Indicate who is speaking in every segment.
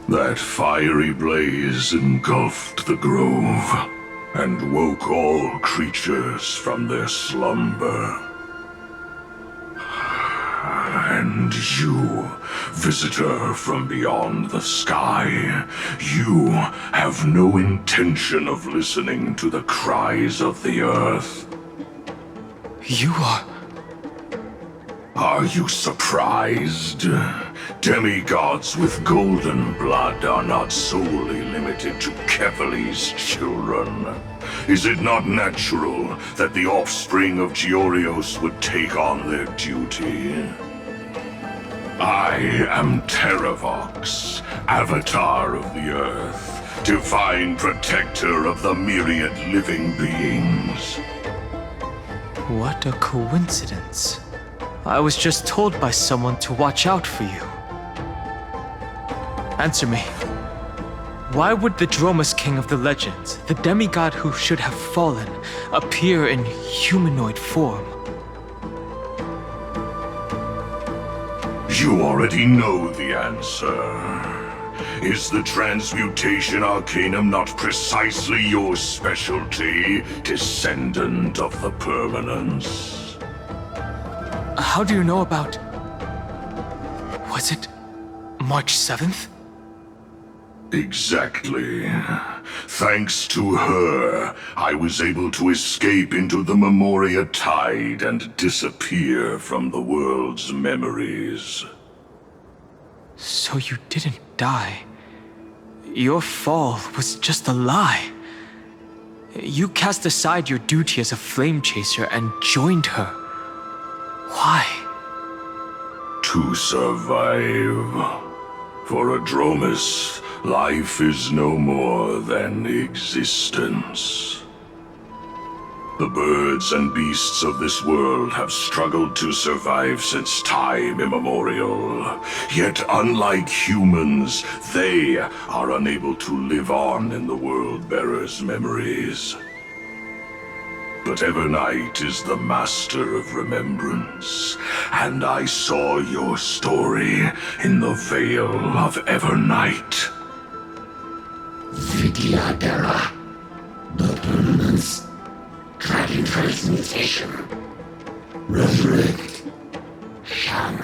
Speaker 1: That fiery blaze engulfed the grove and woke all creatures from their slumber. And you, visitor from beyond the sky, you have no intention of listening to the cries of the earth.
Speaker 2: You are...
Speaker 1: Are you surprised? Demigods with golden blood are not solely limited to Kefali's children. Is it not natural that the offspring of Georios would take on their duty? I am Terravox, Avatar of the Earth, divine protector of the myriad living beings.
Speaker 2: What a coincidence. I was just told by someone to watch out for you. Answer me. Why would the Dromus King of the legends, the demigod who should have fallen, appear in humanoid form?
Speaker 1: You already know the answer. Is the transmutation arcanum not precisely your specialty, descendant of the permanence?
Speaker 2: How do you know about... Was it March 7th?
Speaker 1: Exactly. Thanks to her, I was able to escape into the Memoria Tide and disappear from the world's memories.
Speaker 2: So you didn't die. Your fall was just a lie. You cast aside your duty as a flame chaser and joined her. Why?
Speaker 1: To survive. For a Dromus, life is no more than existence. The birds and beasts of this world have struggled to survive since time immemorial. Yet unlike humans, they are unable to live on in the World-Bearer's memories. But Evernight is the master of remembrance, and I saw your story in the Veil of Evernight.
Speaker 3: Vidyadhara, the permanence, dragon transmutation, resurrect, Shang.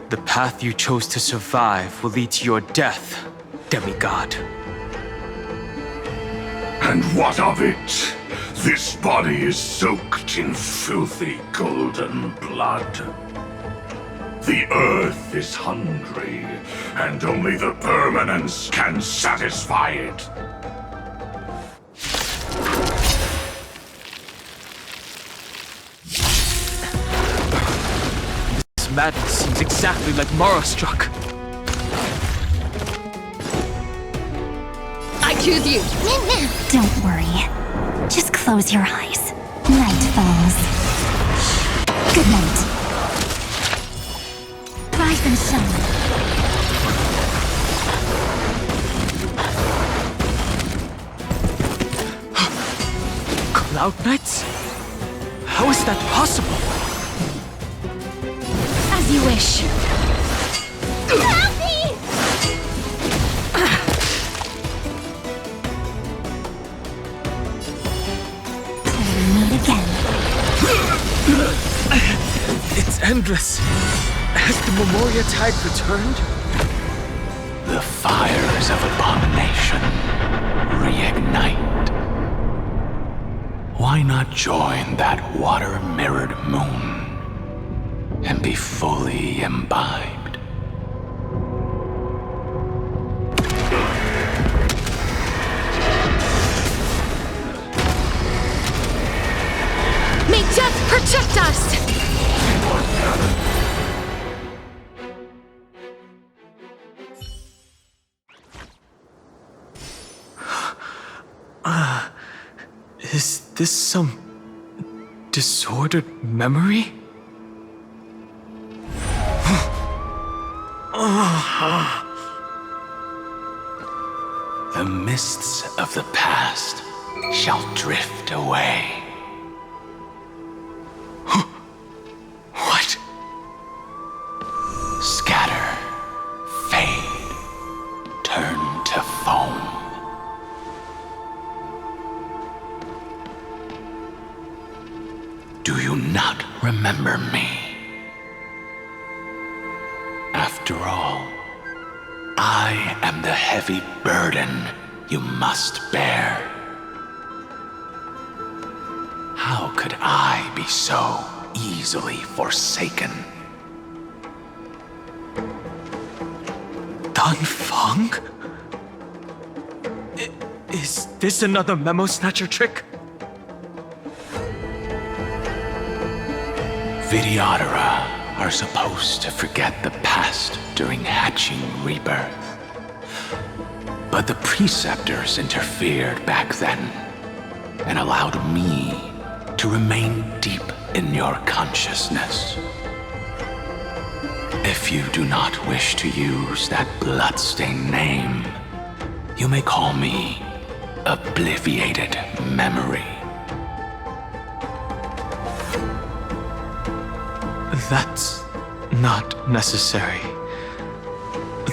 Speaker 2: The path you chose to survive will lead to your death, demigod.
Speaker 1: And what of it? This body is soaked in filthy golden blood. The earth is hungry, and only the permanence can satisfy it.
Speaker 2: This madness seems exactly like Mara-struck.
Speaker 4: I choose you.
Speaker 5: Don't worry. Just close your eyes. Night falls. Good night. Rise and shine.
Speaker 2: Cloud Knights? How is that possible?
Speaker 5: As you wish.
Speaker 2: It's endless. Has the Memoria Tide returned?
Speaker 6: The fires of abomination reignite. Why not join that water-mirrored moon and be fully imbibed?
Speaker 4: May death protect us!
Speaker 2: Is this some disordered memory?
Speaker 6: The mists of the past shall drift away.
Speaker 2: What?
Speaker 6: Scatter, fade. remember me. After all, I am the heavy burden you must bear. How could I be so easily forsaken?
Speaker 2: Dan Feng? Is this another memo snatcher trick?
Speaker 6: Vidyadhara are supposed to forget the past during hatching rebirth. But the preceptors interfered back then and allowed me to remain deep in your consciousness. If you do not wish to use that bloodstained name, you may call me Obliviated Memory.
Speaker 2: That's not necessary.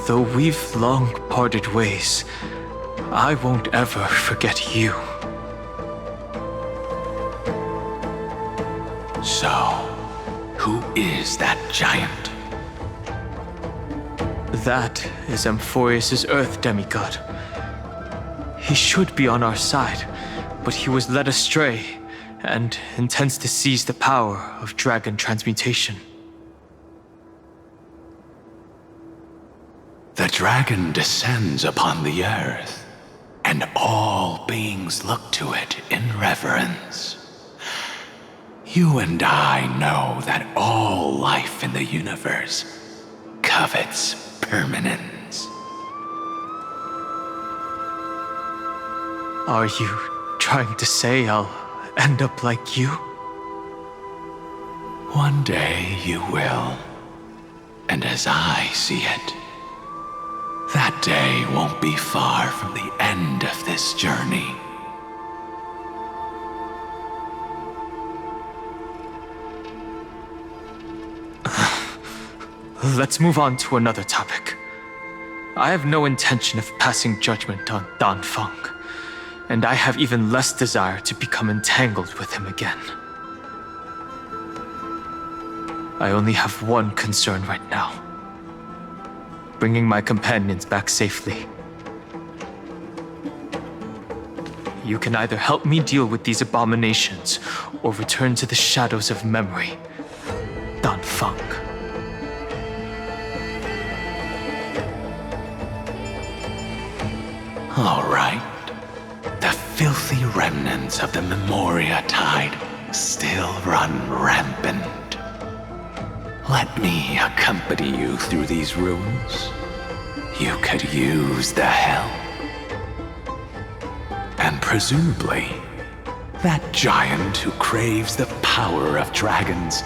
Speaker 2: Though we've long parted ways, I won't ever forget you.
Speaker 6: So, who is that giant?
Speaker 2: That is Amphorius' Earth demigod. He should be on our side, but he was led astray and intends to seize the power of dragon transmutation.
Speaker 6: The dragon descends upon the earth, and all beings look to it in reverence. You and I know that all life in the universe covets permanence.
Speaker 2: Are you trying to say I'll end up like you?
Speaker 6: One day you will, and as I see it, that day won't be far from the end of this journey.
Speaker 2: Let's move on to another topic. I have no intention of passing judgment on Dan Feng, and I have even less desire to become entangled with him again. I only have one concern right now: bringing my companions back safely. You can either help me deal with these abominations, or return to the shadows of memory. Dan Feng.
Speaker 6: All right. The filthy remnants of the Memoria Tide still run rampant. Let me accompany you through these ruins. You could use the help. And presumably, that giant who craves the power of dragons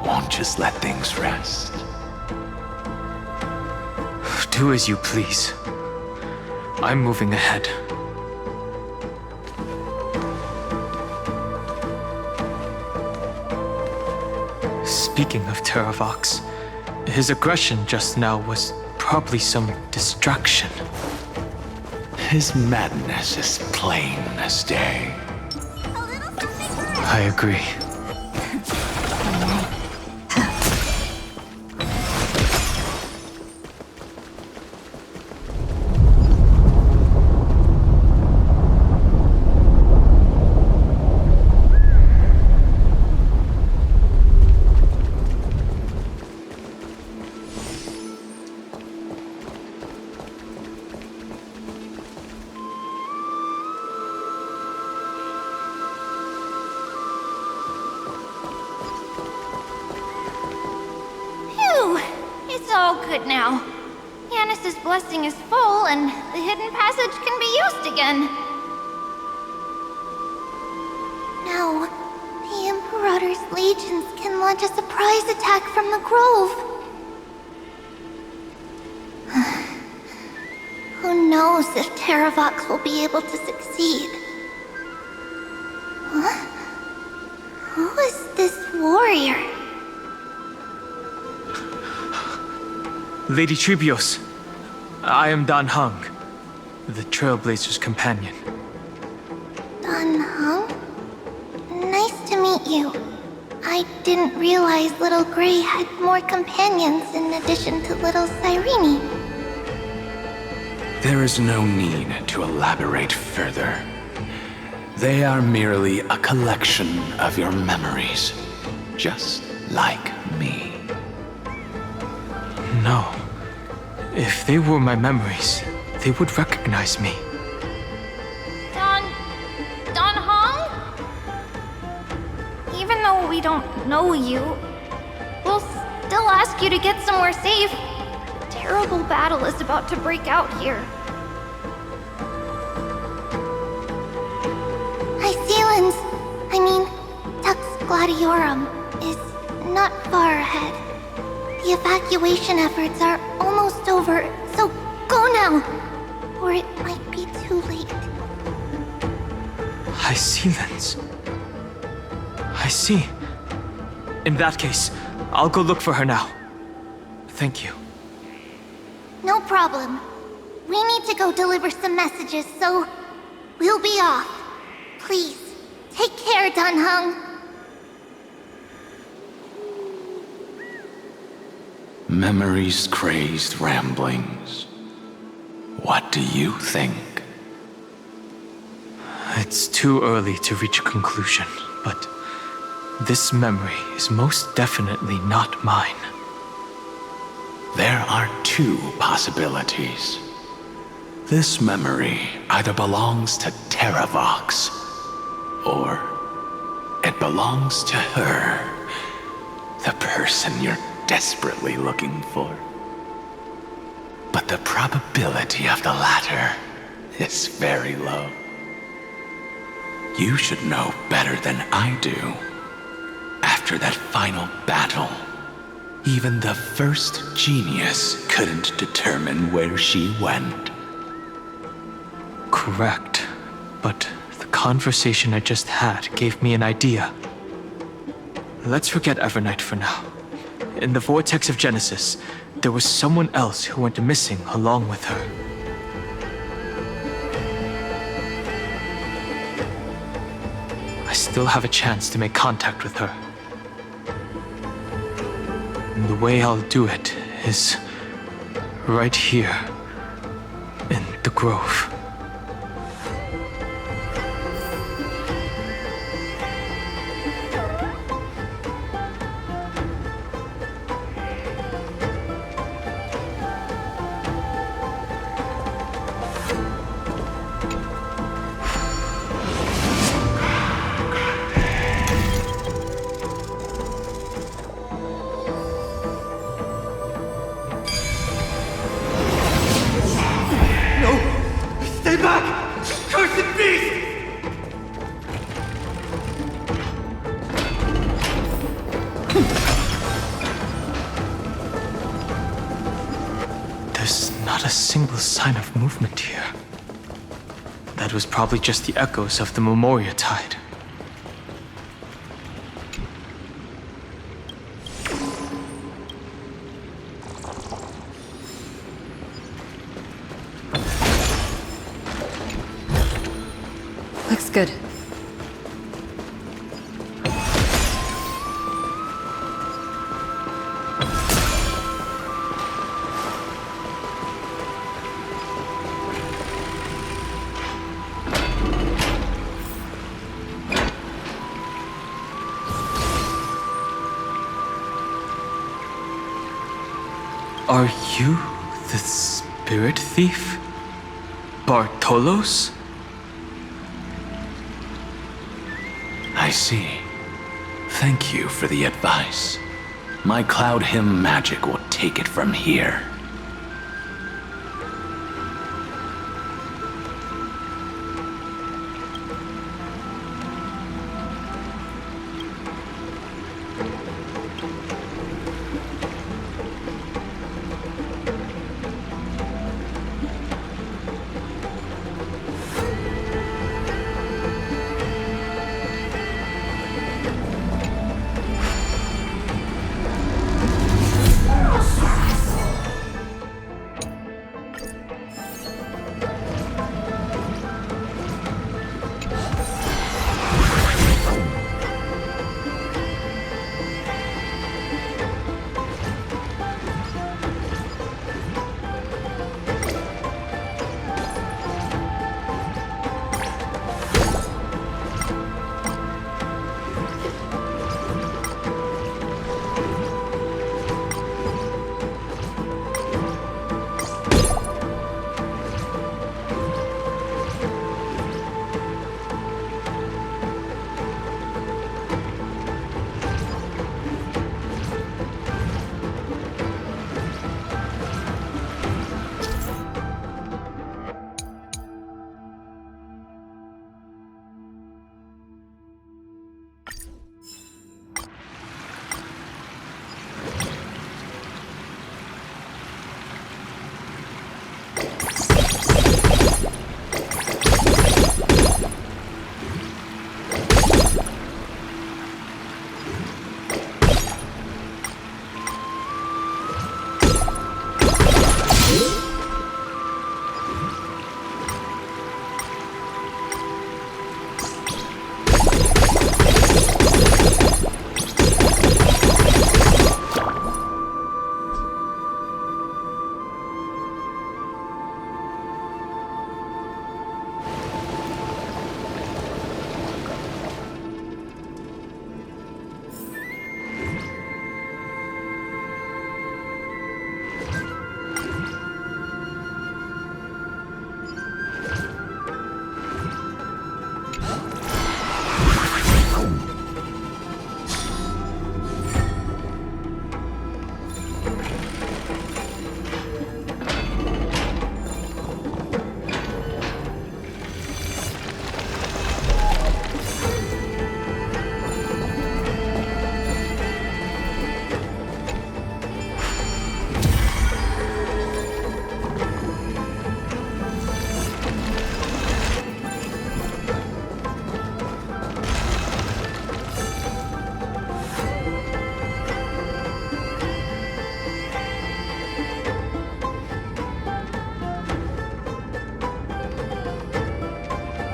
Speaker 6: won't just let things rest.
Speaker 2: Do as you please. I'm moving ahead. Speaking of Terravox, his aggression just now was probably some distraction.
Speaker 6: His madness is plain as day.
Speaker 2: I agree.
Speaker 7: It's all good now. Yanis's blessing is full, and the hidden passage can be used again. Now, the Imperator's legions can launch a surprise attack from the grove. Who knows if Terravox will be able to succeed? Huh? Who is this warrior?
Speaker 2: Lady Tribios, I am Dan Heng, the Trailblazer's companion.
Speaker 7: Dan Heng? Nice to meet you. I didn't realize Little Gray had more companions in addition to Little Cyrene.
Speaker 6: There is no need to elaborate further. They are merely a collection of your memories, just like me.
Speaker 2: No. If they were my memories, they would recognize me.
Speaker 7: Don Hong? Even though we don't know you, we'll still ask you to get somewhere safe. A terrible battle is about to break out here. Iceland's, Tux Gladiorum, is not far ahead. The evacuation efforts are almost over, so go now, or it might be too late.
Speaker 2: Hycealans. I see. In that case, I'll go look for her now. Thank you.
Speaker 7: No problem. We need to go deliver some messages, so we'll be off. Please, take care, Dunhung.
Speaker 6: Memories crazed ramblings. What do you think?
Speaker 2: It's too early to reach a conclusion, but this memory is most definitely not mine.
Speaker 6: There are two possibilities. This memory either belongs to Terravox, or it belongs to her, the person you're desperately looking for. But the probability of the latter is very low. You should know better than I do. After that final battle, even the first genius couldn't determine where she went.
Speaker 2: Correct. But the conversation I just had gave me an idea. Let's forget Evernight for now. In the vortex of Genesis, there was someone else who went missing along with her. I still have a chance to make contact with her. And the way I'll do it is right here in the grove. Not a single sign of movement here. That was probably just the echoes of the Memoria Tide.
Speaker 4: Looks good.
Speaker 2: Are you the spirit thief? Bartolos?
Speaker 6: I see. Thank you for the advice. My Cloud Hymn magic will take it from here.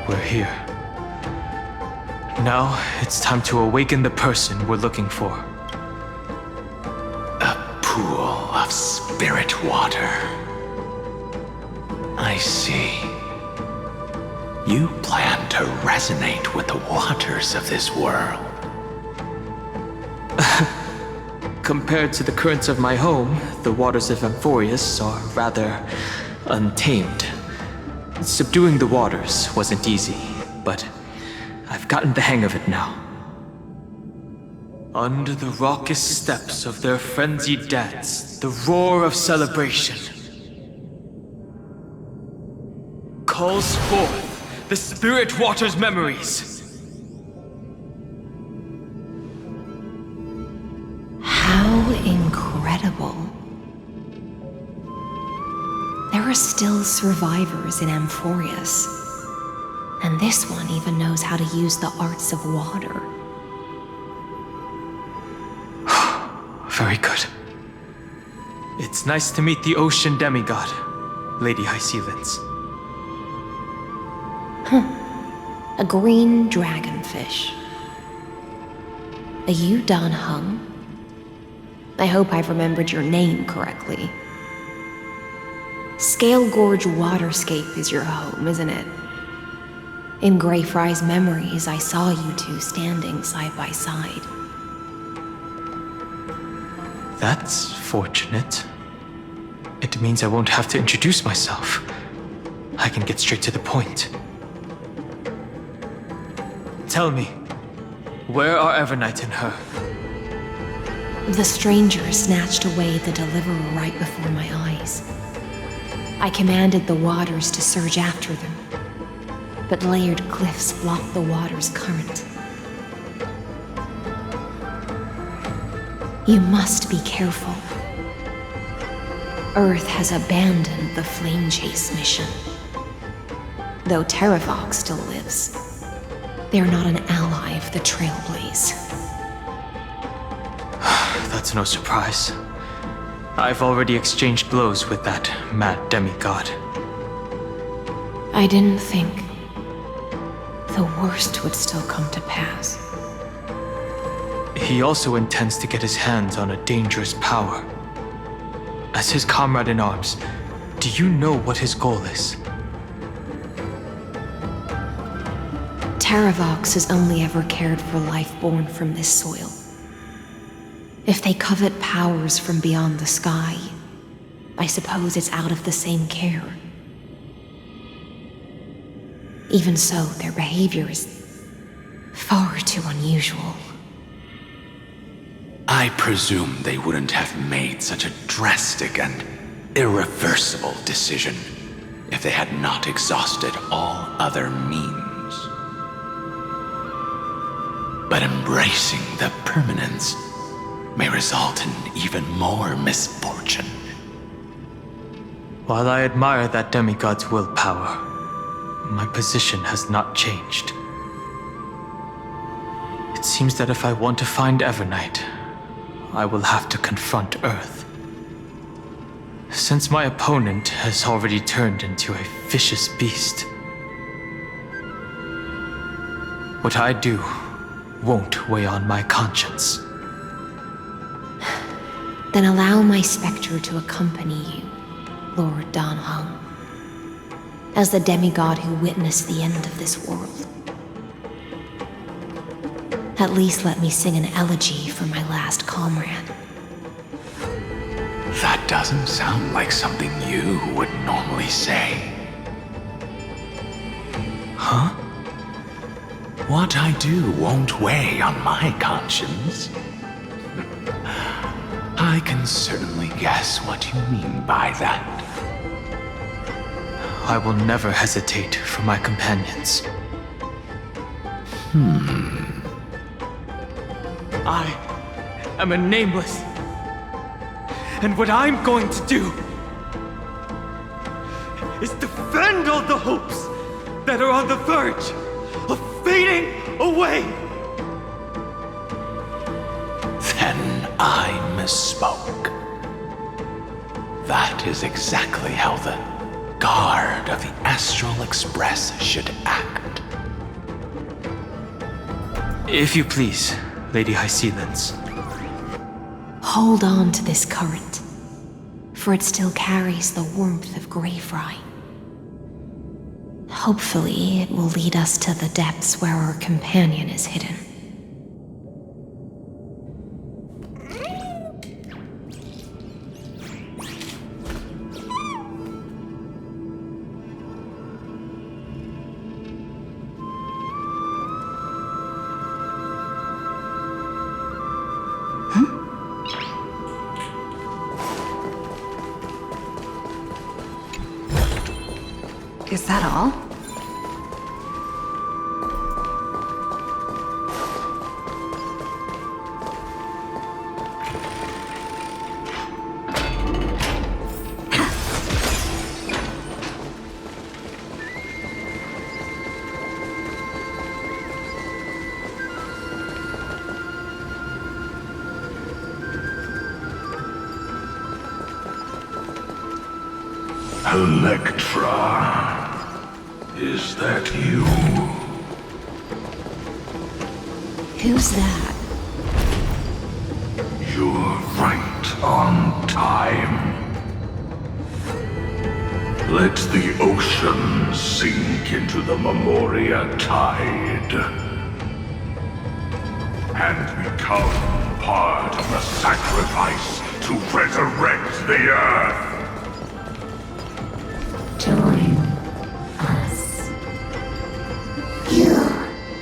Speaker 2: we're here. Now, it's time to awaken the person we're looking for.
Speaker 6: A pool of spirit water. I see. You plan to resonate with the waters of this world.
Speaker 2: Compared to the currents of my home, the waters of Amphorius are rather untamed. Subduing the waters wasn't easy, but I've gotten the hang of it now. Under the raucous steps of their frenzied dance, the roar of celebration calls forth the spirit water's memories.
Speaker 8: How incredible. There are still survivors in Amphorius. And this one even knows how to use the arts of water.
Speaker 2: Very good. It's nice to meet the ocean demigod, Lady Hycealens.
Speaker 8: A green dragonfish. Are you Dan Hung? I hope I've remembered your name correctly. Scale Gorge Waterscape is your home, isn't it? In Greyfry's memories, I saw you two standing side by side.
Speaker 2: That's fortunate. It means I won't have to introduce myself. I can get straight to the point. Tell me, where are Evernight and her?
Speaker 8: The stranger snatched away the deliverer right before my eyes. I commanded the waters to surge after them, but layered cliffs blocked the water's current. You must be careful. Earth has abandoned the Flame Chase mission. Though Terravox still lives, they're not an ally of the Trailblaze.
Speaker 2: That's no surprise. I've already exchanged blows with that mad demigod.
Speaker 8: I didn't think the worst would still come to pass.
Speaker 2: He also intends to get his hands on a dangerous power. As his comrade in arms, do you know what his goal is?
Speaker 8: Terravox has only ever cared for life born from this soil. If they covet powers from beyond the sky, I suppose it's out of the same care. Even so, their behavior is far too unusual.
Speaker 6: I presume they wouldn't have made such a drastic and irreversible decision if they had not exhausted all other means. But embracing the permanence may result in even more misfortune.
Speaker 2: While I admire that demigod's willpower, my position has not changed. It seems that if I want to find Evernight, I will have to confront Earth. Since my opponent has already turned into a vicious beast, what I do won't weigh on my conscience.
Speaker 8: Then allow my specter to accompany you, Lord Dan Hung, as the demigod who witnessed the end of this world. At least let me sing an elegy for my last comrade.
Speaker 6: That doesn't sound like something you would normally say. Huh? What I do won't weigh on my conscience. I can certainly guess what you mean by that.
Speaker 2: I will never hesitate for my companions. I am a nameless. And what I'm going to do is defend all the hopes that are on the verge of fading away.
Speaker 6: Then I misspoke. That is exactly how the guard of the Astral Express should act.
Speaker 2: If you please, Lady Hysealence.
Speaker 8: Hold on to this current, for it still carries the warmth of Greyfry. Hopefully, it will lead us to the depths where our companion is hidden.
Speaker 4: Is that all?
Speaker 1: Electra, is that you?
Speaker 8: Who's that?
Speaker 1: You're right on time. Let the ocean sink into the Memoria tide and become part of the sacrifice to resurrect the Earth.
Speaker 3: Join us.
Speaker 7: You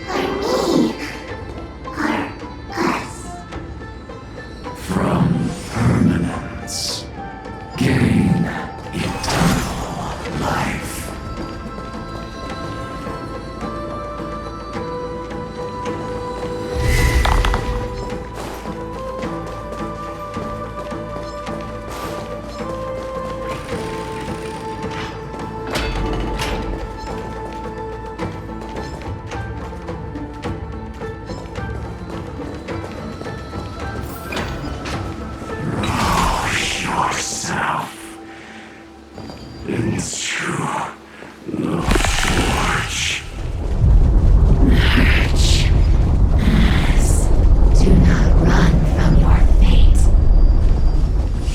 Speaker 7: are me. Are us.
Speaker 3: From permanence, gain eternal life. Yourself into the forge. Match as do not run from your fate.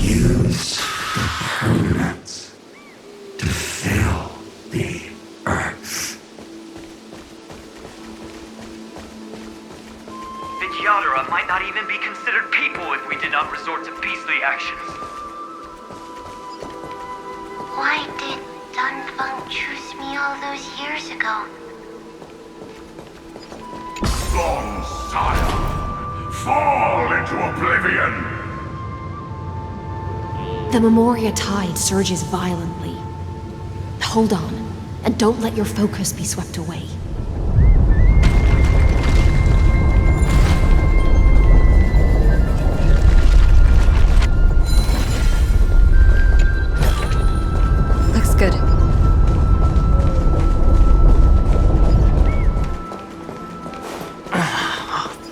Speaker 3: Use the permanence to fill the earth.
Speaker 9: The Yadara might not even be considered people if we did not resort to beastly actions.
Speaker 7: Why did Dunfeng choose me all those years ago?
Speaker 1: Long sire, fall into oblivion!
Speaker 8: The Memoria tide surges violently. Hold on, and don't let your focus be swept away.
Speaker 4: Looks good.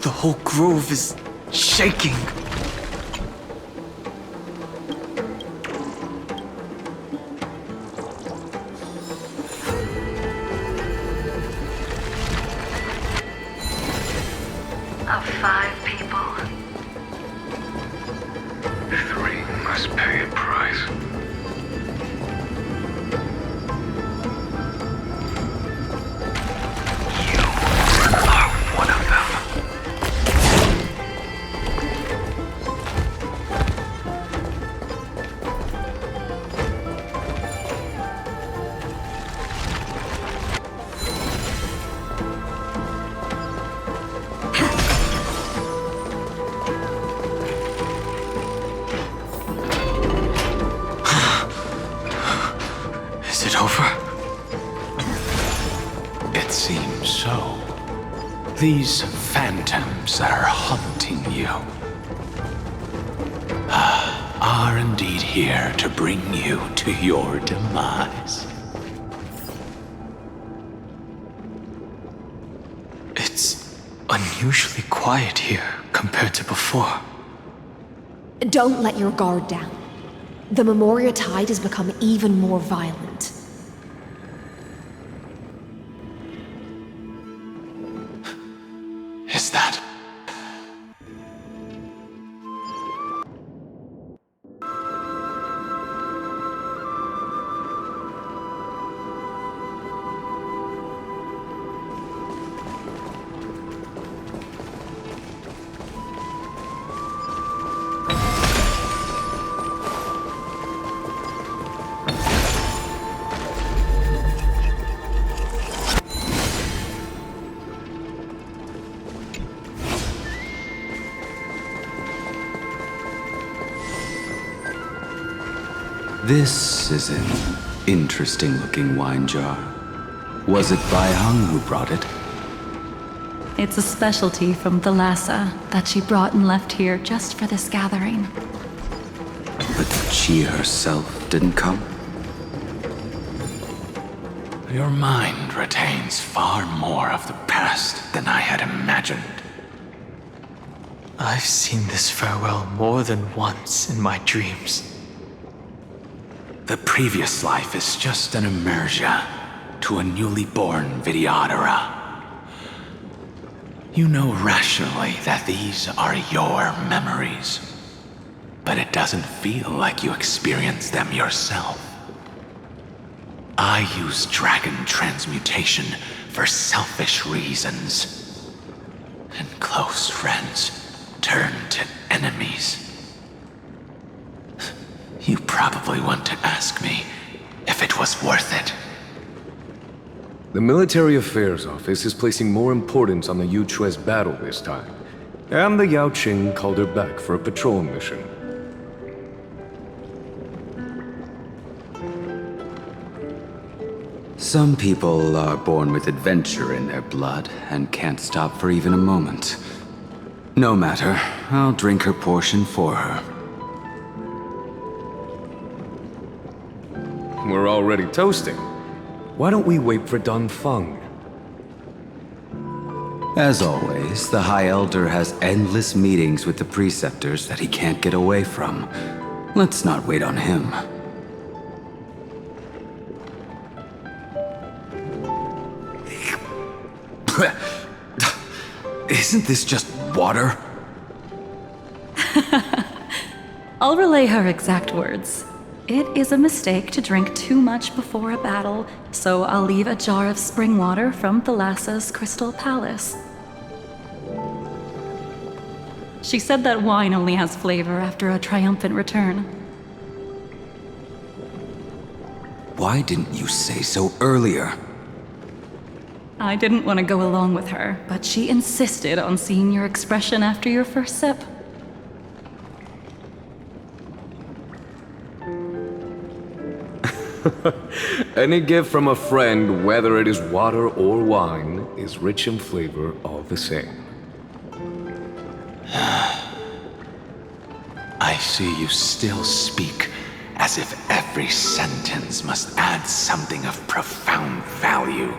Speaker 2: The whole grove is shaking.
Speaker 9: Of 5 people, 3 must pay a price. You are one of them.
Speaker 2: Is it over?
Speaker 6: It seems so. These phantoms that are haunting you are indeed here to bring you to your demise.
Speaker 2: It's unusually quiet here compared to before.
Speaker 8: Don't let your guard down. The Memoria tide has become even more violent.
Speaker 6: This is an interesting-looking wine jar. Was it Bai Hung who brought it?
Speaker 10: It's a specialty from Thalassa that she brought and left here just for this gathering.
Speaker 6: But she herself didn't come? Your mind retains far more of the past than I had imagined.
Speaker 2: I've seen this farewell more than once in my dreams.
Speaker 6: The previous life is just an immersia to a newly born Vidyadhara. You know rationally that these are your memories, but it doesn't feel like you experienced them yourself. I use dragon transmutation for selfish reasons, and close friends turn to enemies. You probably want to ask me if it was worth it.
Speaker 11: The Military Affairs Office is placing more importance on the Yuchue's battle this time, and the Yaoqing called her back for a patrol mission.
Speaker 6: Some people are born with adventure in their blood and can't stop for even a moment. No matter, I'll drink her portion for her.
Speaker 11: We're already toasting. Why don't we wait for Dunfeng?
Speaker 6: As always, the High Elder has endless meetings with the Preceptors that he can't get away from. Let's not wait on him. Isn't this just water?
Speaker 10: I'll relay her exact words. It is a mistake to drink too much before a battle, so I'll leave a jar of spring water from Thalassa's Crystal Palace. She said that wine only has flavor after a triumphant return.
Speaker 6: Why didn't you say so earlier?
Speaker 10: I didn't want to go along with her, but she insisted on seeing your expression after your first sip.
Speaker 11: Any gift from a friend, whether it is water or wine, is rich in flavor all the same.
Speaker 6: I see you still speak as if every sentence must add something of profound value.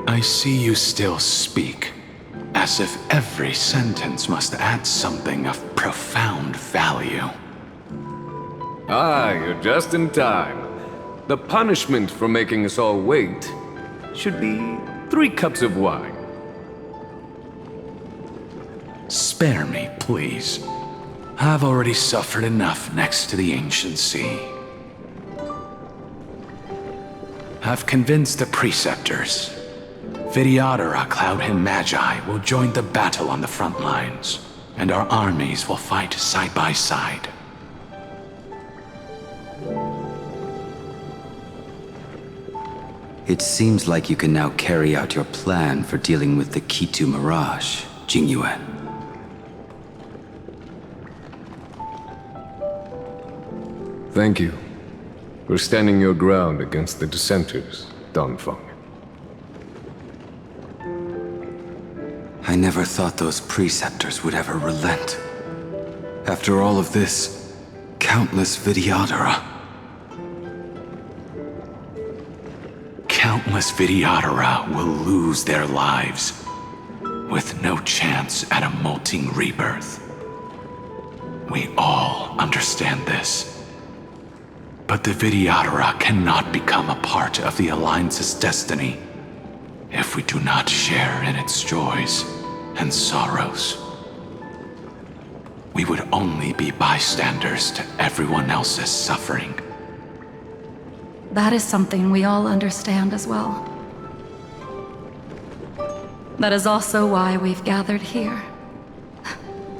Speaker 6: I see you still speak as if every sentence must add something of profound value.
Speaker 11: Ah, you're just in time. The punishment for making us all wait should be 3 cups of wine.
Speaker 6: Spare me, please. I've already suffered enough next to the ancient sea. I've convinced the Preceptors. Vidyadhara Cloudhymn Magi will join the battle on the front lines, and our armies will fight side by side. It seems like you can now carry out your plan for dealing with the Kitu Mirage, Jingyuan.
Speaker 11: Thank you for standing your ground against the dissenters, Dunfeng.
Speaker 6: I never thought those Preceptors would ever relent. After all of this, countless Vidyadhara. Countless Vidyadhara will lose their lives, with no chance at a molting rebirth. We all understand this. But the Vidyadhara cannot become a part of the Alliance's destiny if we do not share in its joys and sorrows. We would only be bystanders to everyone else's suffering.
Speaker 10: That is something we all understand as well. That is also why we've gathered here.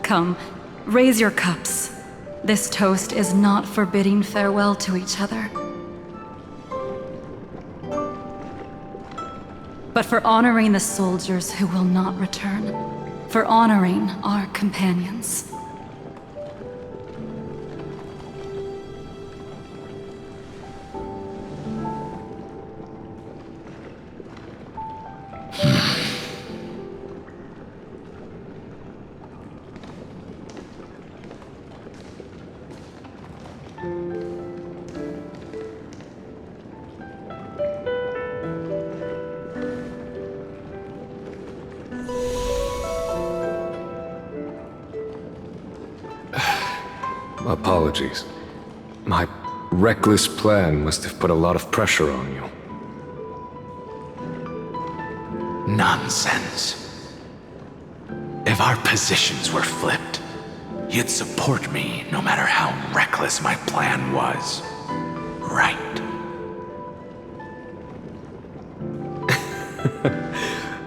Speaker 10: Come, raise your cups. This toast is not for bidding farewell to each other, but for honoring the soldiers who will not return, for honoring our companions.
Speaker 11: apologies. My reckless plan must have put a lot of pressure on you.
Speaker 6: Nonsense. If our positions were flipped, you'd support me no matter how reckless my plan was. Right?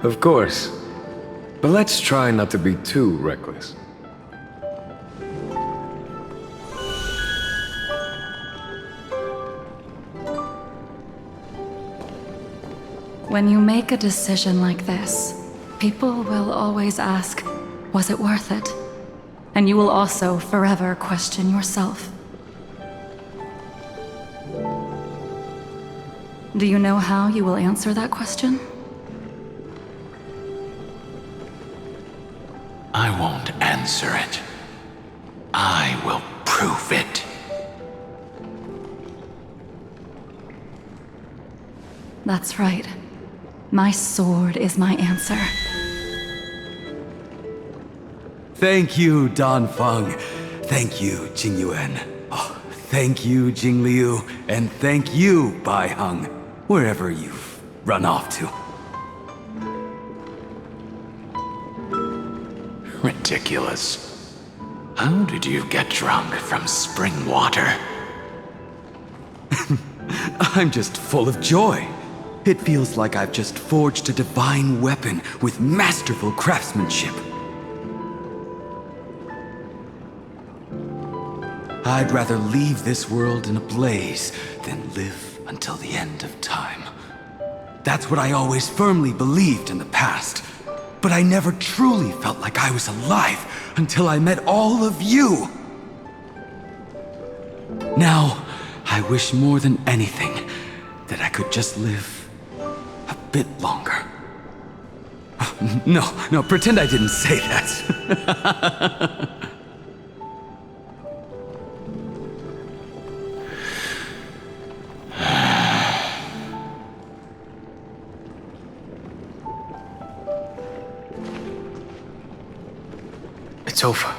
Speaker 11: Of course. But let's try not to be too reckless.
Speaker 10: When you make a decision like this, people will always ask, was it worth it? And you will also forever question yourself. Do you know how you will answer that question?
Speaker 6: I won't answer it. I will prove it.
Speaker 10: That's right. My sword is my answer.
Speaker 12: Thank you, Dan Feng. Thank you, Jing Yuan. Oh, thank you, Jing Liu. And thank you, Bai Heng, wherever you've run off to.
Speaker 6: Ridiculous. How did you get drunk from spring water?
Speaker 12: I'm just full of joy. It feels like I've just forged a divine weapon with masterful craftsmanship. I'd rather leave this world in a blaze than live until the end of time. That's what I always firmly believed in the past. But I never truly felt like I was alive until I met all of you. Now, I wish more than anything that I could just live a bit longer. No, pretend I didn't say that.
Speaker 2: It's over.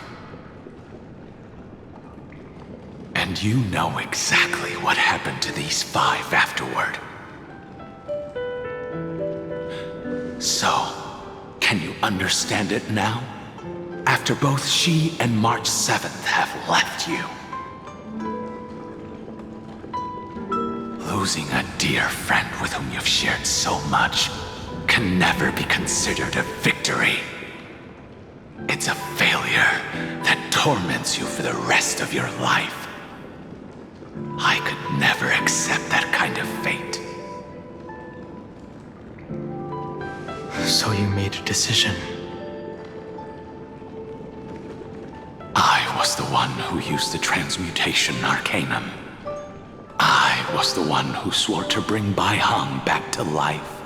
Speaker 6: And you know exactly what happened to these 5 afterward. So, can you understand it now? After both she and March 7th have left you. Losing a dear friend with whom you've shared so much can never be considered a victory. It's a failure that torments you for the rest of your life. I could never accept that kind of fate.
Speaker 2: So you made a decision.
Speaker 6: I was the one who used the transmutation arcanum. I was the one who swore to bring Bai Heng back to life.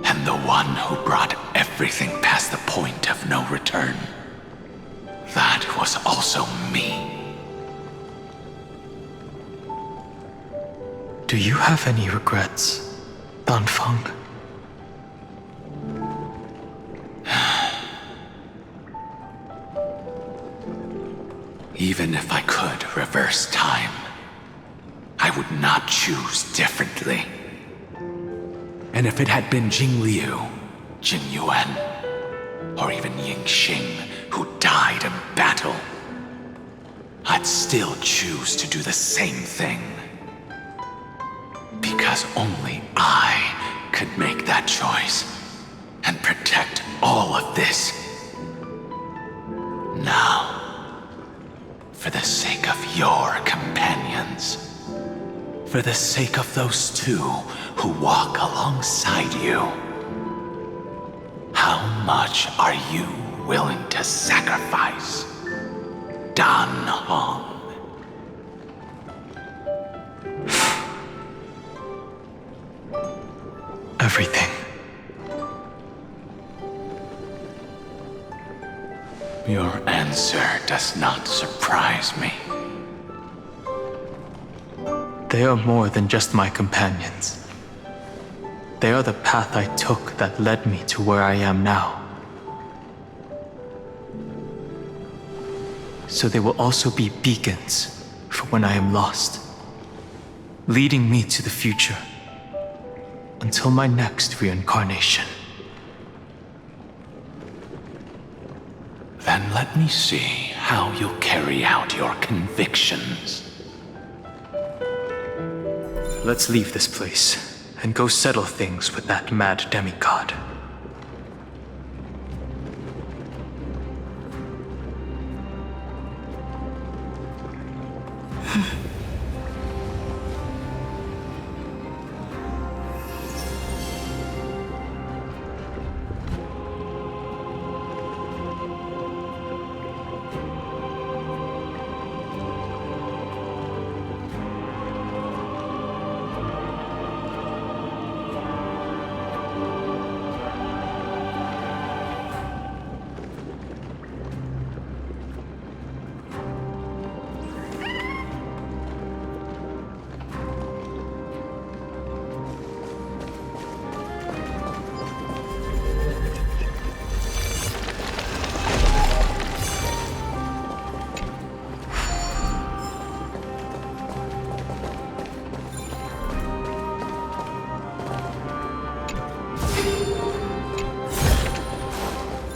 Speaker 6: And the one who brought everything past the point of no return. That was also me.
Speaker 2: Do you have any regrets, Dan Feng?
Speaker 6: Even if I could reverse time, I would not choose differently. And if it had been Jing Liu, Jing Yuan, or even Ying Xing who died in battle, I'd still choose to do the same thing. Because only I could make that choice and protect all of this. Now, for the sake of your companions, for the sake of those 2 who walk alongside you, how much are you willing to sacrifice, Dan Heng?
Speaker 2: Everything.
Speaker 6: Your answer does not surprise me.
Speaker 2: They are more than just my companions. They are the path I took that led me to where I am now. so they will also be beacons for when I am lost, leading me to the future until my next reincarnation.
Speaker 6: Then let me see how you'll carry out your convictions.
Speaker 2: Let's leave this place and go settle things with that mad demigod.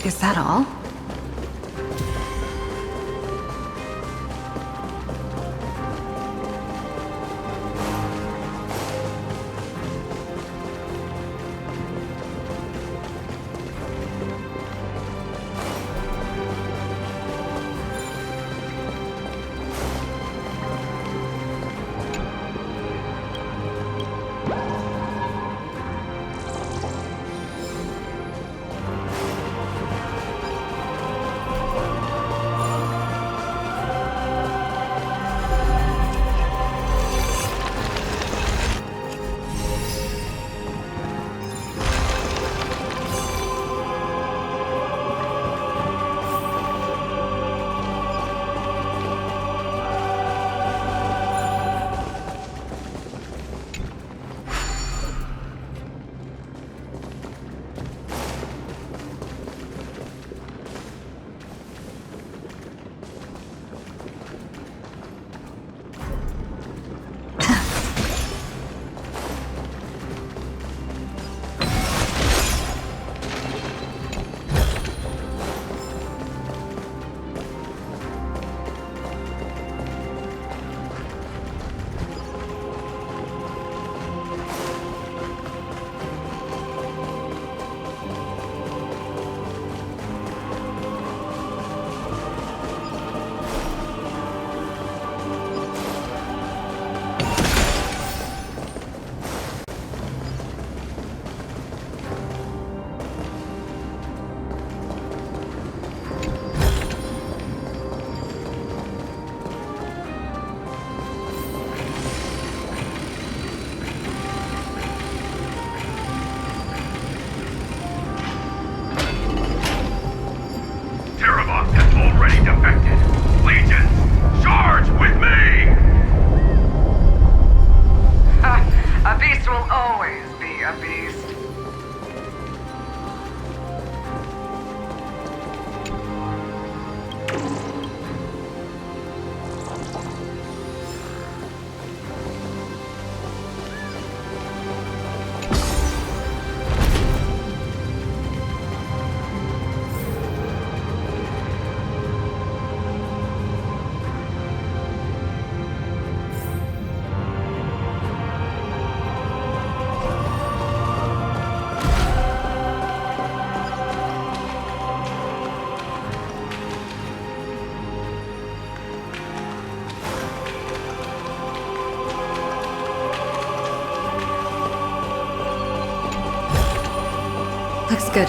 Speaker 4: Is that all? Looks good.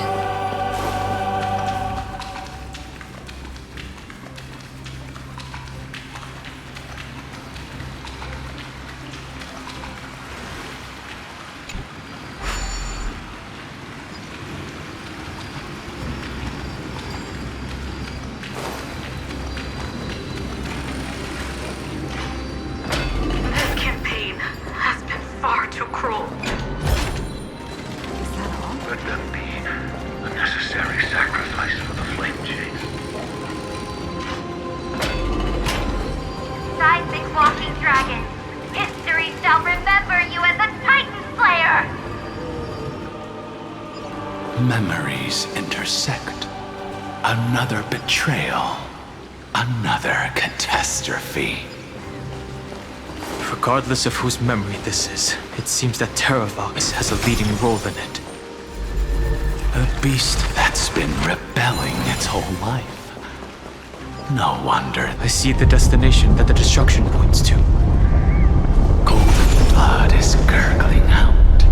Speaker 9: This campaign has been far too cruel.
Speaker 4: Is that all?
Speaker 6: Let them be.
Speaker 7: dragon. History shall remember you as a Titan Slayer!
Speaker 6: Memories intersect. Another betrayal. Another catastrophe.
Speaker 2: Regardless of whose memory this is, it seems that Terravox has a leading role in it.
Speaker 6: A beast that's been rebelling its whole life. No wonder.
Speaker 2: I see the destination that the destruction points to.
Speaker 6: Golden blood is gurgling out.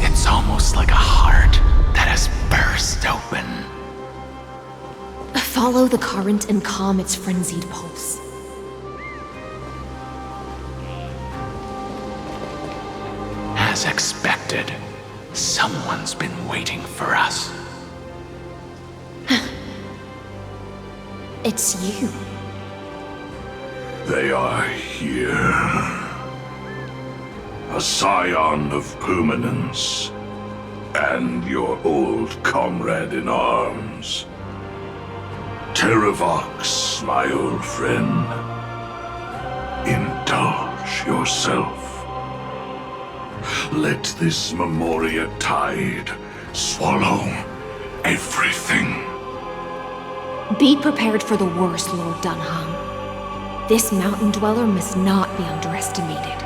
Speaker 6: It's almost like a heart that has burst open.
Speaker 8: Follow the current and calm its frenzied pulse.
Speaker 6: As expected, someone's been waiting for us.
Speaker 8: It's you.
Speaker 1: They are here. A scion of permanence. And your old comrade in arms. Terravox, my old friend. Indulge yourself. Let this Memoria tide swallow everything.
Speaker 8: Be prepared for the worst, Lord Dunham. This mountain dweller must not be underestimated.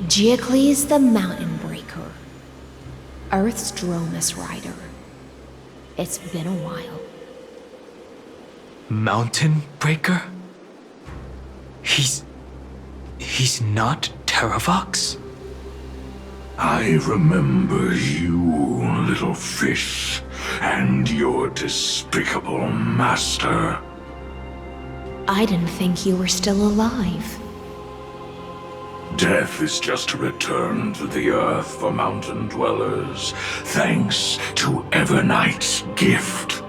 Speaker 8: Geocles the Mountain Breaker. Earth's Dromus Rider. It's been a while.
Speaker 2: Mountain Breaker? He's not Terravox?
Speaker 1: I remember you, little fish, and your despicable master.
Speaker 8: I didn't think you were still alive.
Speaker 1: Death is just a return to the earth for mountain dwellers, thanks to Evernight's gift.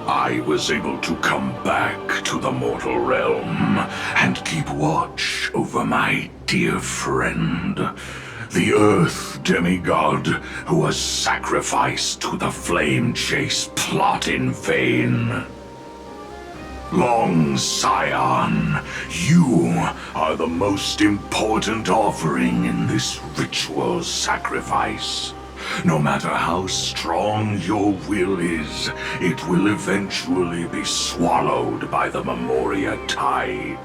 Speaker 1: I was able to come back to the mortal realm and keep watch over my dear friend, the Earth demigod who was sacrificed to the flame chase plot in vain. Long Scion, you are the most important offering in this ritual sacrifice. No matter how strong your will is, it will eventually be swallowed by the Memoria tide.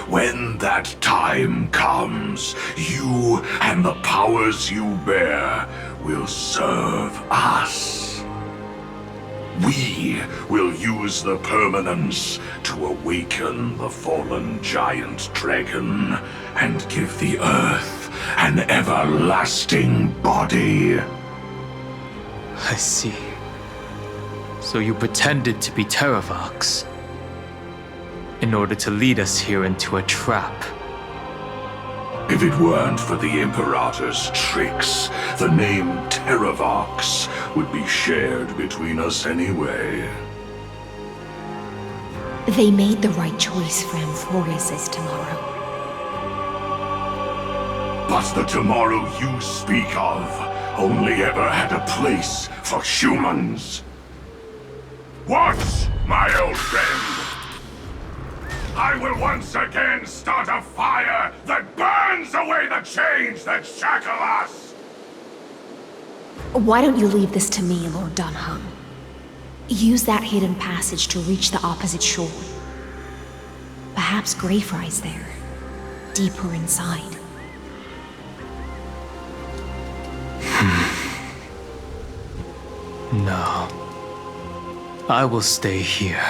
Speaker 1: When that time comes, you and the powers you bear will serve us. We will use the permanence to awaken the fallen giant dragon and give the earth an everlasting body.
Speaker 2: I see. So you pretended to be Terravox in order to lead us here into a trap.
Speaker 1: If it weren't for the Imperator's tricks, the name Terravox would be shared between us anyway.
Speaker 8: They made the right choice for Amphorius' tomorrow.
Speaker 1: But the tomorrow you speak of only ever had a place for humans. What, my old friend? I will once again start a fire that burns away the chains that shackle us!
Speaker 8: Why don't you leave this to me, Lord Dunham? Use that hidden passage to reach the opposite shore. Perhaps Greyfry's there, deeper inside.
Speaker 2: No. I will stay here.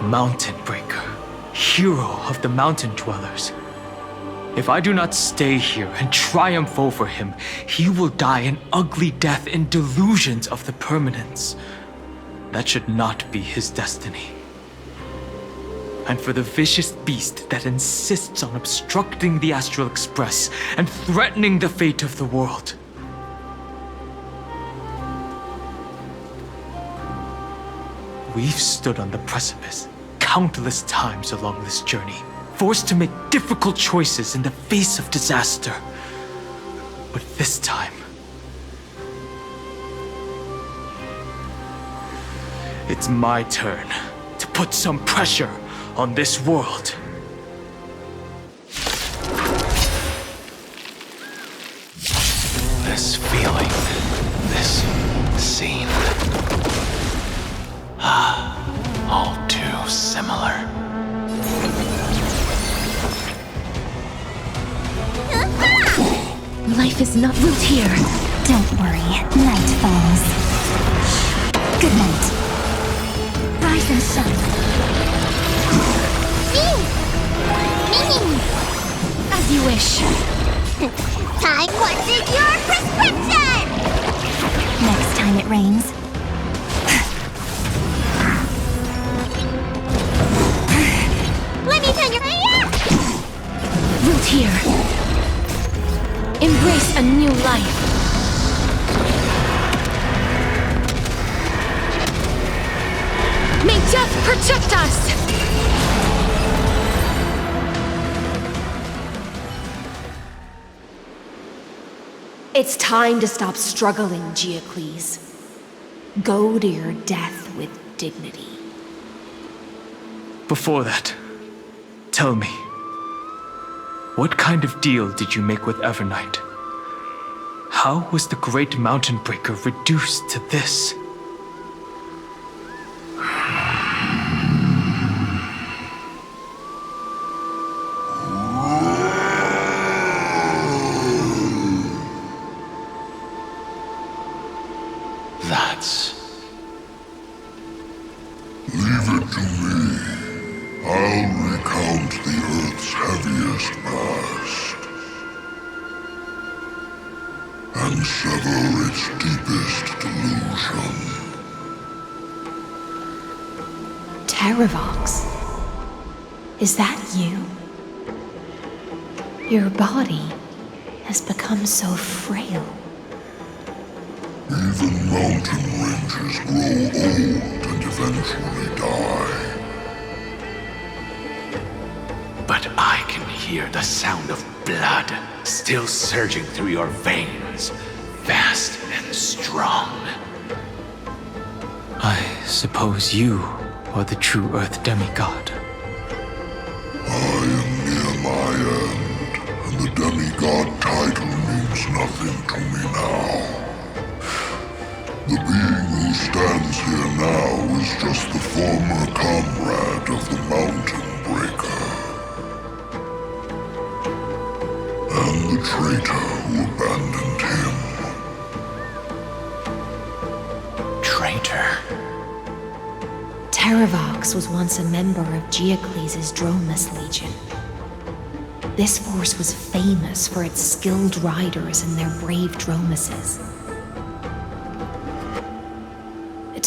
Speaker 2: Mountain Breaker, hero of the mountain dwellers. If I do not stay here and triumph over him, he will die an ugly death in delusions of the permanence. That should not be his destiny. And for the vicious beast that insists on obstructing the Astral Express and threatening the fate of the world. We've stood on the precipice countless times along this journey, forced to make difficult choices in the face of disaster. But this time, it's my turn to put some pressure on this world.
Speaker 6: This feeling, this scene. All too similar.
Speaker 5: Life is not built here. Don't worry, night falls. Good night. Rise and shine. As you wish.
Speaker 7: Time, what is your prescription?
Speaker 5: Next time it rains.
Speaker 7: Let me tell you.
Speaker 8: Root here. Embrace a new life. May death protect us! It's time to stop struggling, Geocles. Go to your death with dignity.
Speaker 2: Before that, tell me, what kind of deal did you make with Evernight? How was the Great Mountain Breaker reduced to this?
Speaker 1: Leave it to me. I'll recount the Earth's heaviest past and sever its deepest delusion.
Speaker 8: Terravox? Is that you? Your body has become so frail.
Speaker 1: Even mountain ranges grow old and eventually die.
Speaker 6: But I can hear the sound of blood still surging through your veins, fast and strong.
Speaker 2: I suppose you are the true Earth demigod.
Speaker 1: I am near my end, and the demigod title means nothing to me now. The being who stands here now is just the former comrade of the Mountain Breaker. And the traitor who abandoned him.
Speaker 6: Traitor?
Speaker 8: Terravox was once a member of Geocles' Dromus Legion. This force was famous for its skilled riders and their brave Dromuses.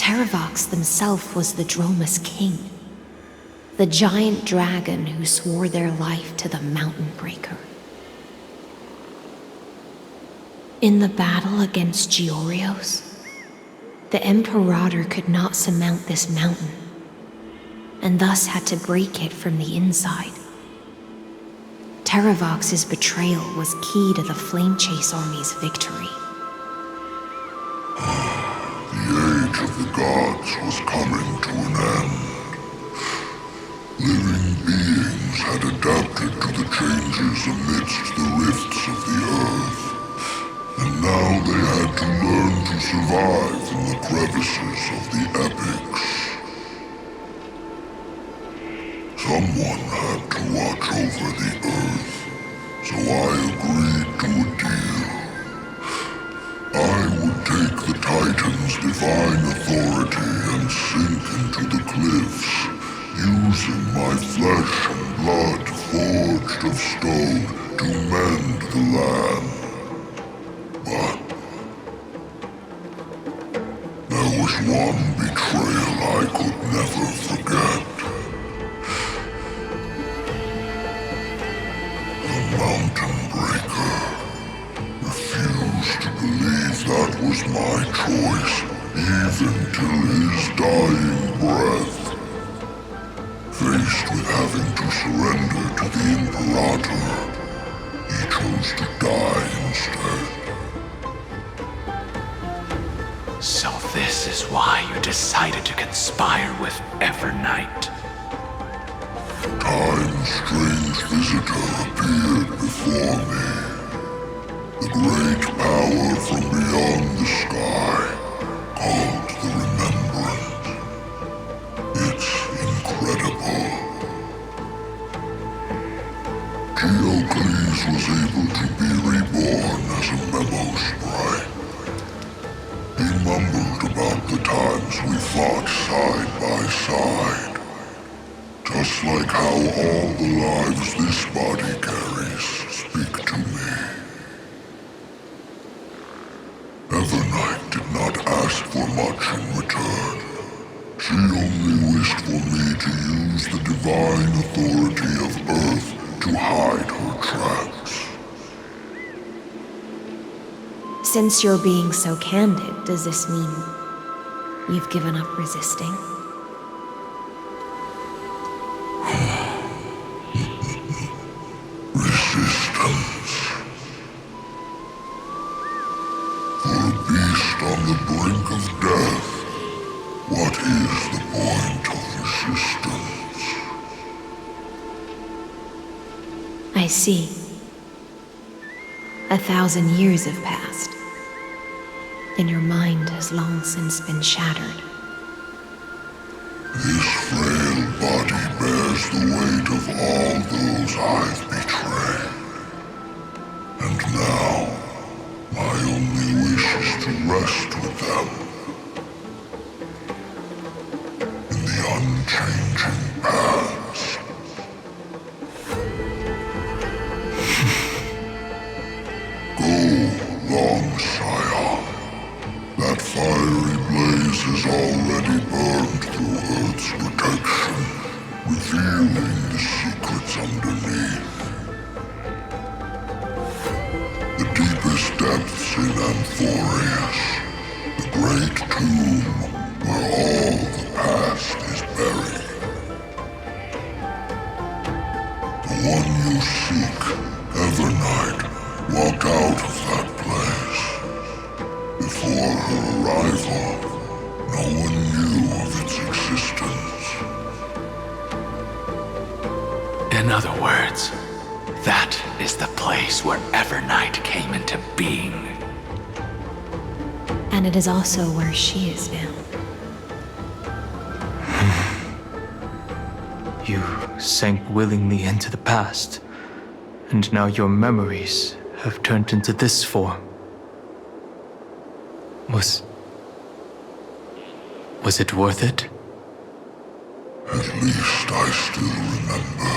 Speaker 8: Terravox himself was the Dromus King, the giant dragon who swore their life to the Mountain Breaker. In the battle against Georios, the Imperator could not surmount this mountain, and thus had to break it from the inside. Terravox's betrayal was key to the Flame Chase Army's victory.
Speaker 1: The age of the gods was coming to an end. Living beings had adapted to the changes amidst the rifts of the earth, and now they had to learn to survive in the crevices of the epics. Someone had to watch over the earth, so I agreed to a deal. I would take the Titan's divine authority and sink into the cliffs, using my flesh and blood forged of stone to mend the land. But there was one betrayal I could never forget. The Mountain Breaker refused to believe that was my choice, even till his dying breath. Faced with having to surrender to the Imperator, he chose to die instead.
Speaker 6: So this is why you decided to conspire with Evernight.
Speaker 1: Time's strange visitor appeared before me. The great power from beyond the sky, called the Remembrance. It's incredible. Geocles was able to be reborn as a memo sprite. He mumbled about the times we fought side by side. Just like how all the lives this body carries speak to me. Evernight did not ask for much in return. She only wished for me to use the divine authority of Earth to hide her tracks.
Speaker 8: Since you're being so candid, does this mean you've given up resisting?
Speaker 1: Resistance. For a beast on the brink of death, what is the point of resistance?
Speaker 8: I see. 1,000 years have passed, and your mind has long since been shattered.
Speaker 1: This frail body bears the weight of all those I've betrayed. And now, my only wish is to rest with them. In the unchanging past. Go, long Scion. That fiery blaze has already burned through Earth's protection, revealing the secrets underneath. The deepest depths in Amphorius, the great tomb where all the past is buried. The one you seek, Evernight, walked out of that place. Before her arrival, no one knew of its existence.
Speaker 6: In other words, that is the place where Evernight came into being.
Speaker 8: And it is also where she is now.
Speaker 2: You sank willingly into the past, and now your memories have turned into this form. Was it worth it?
Speaker 1: At least I still remember.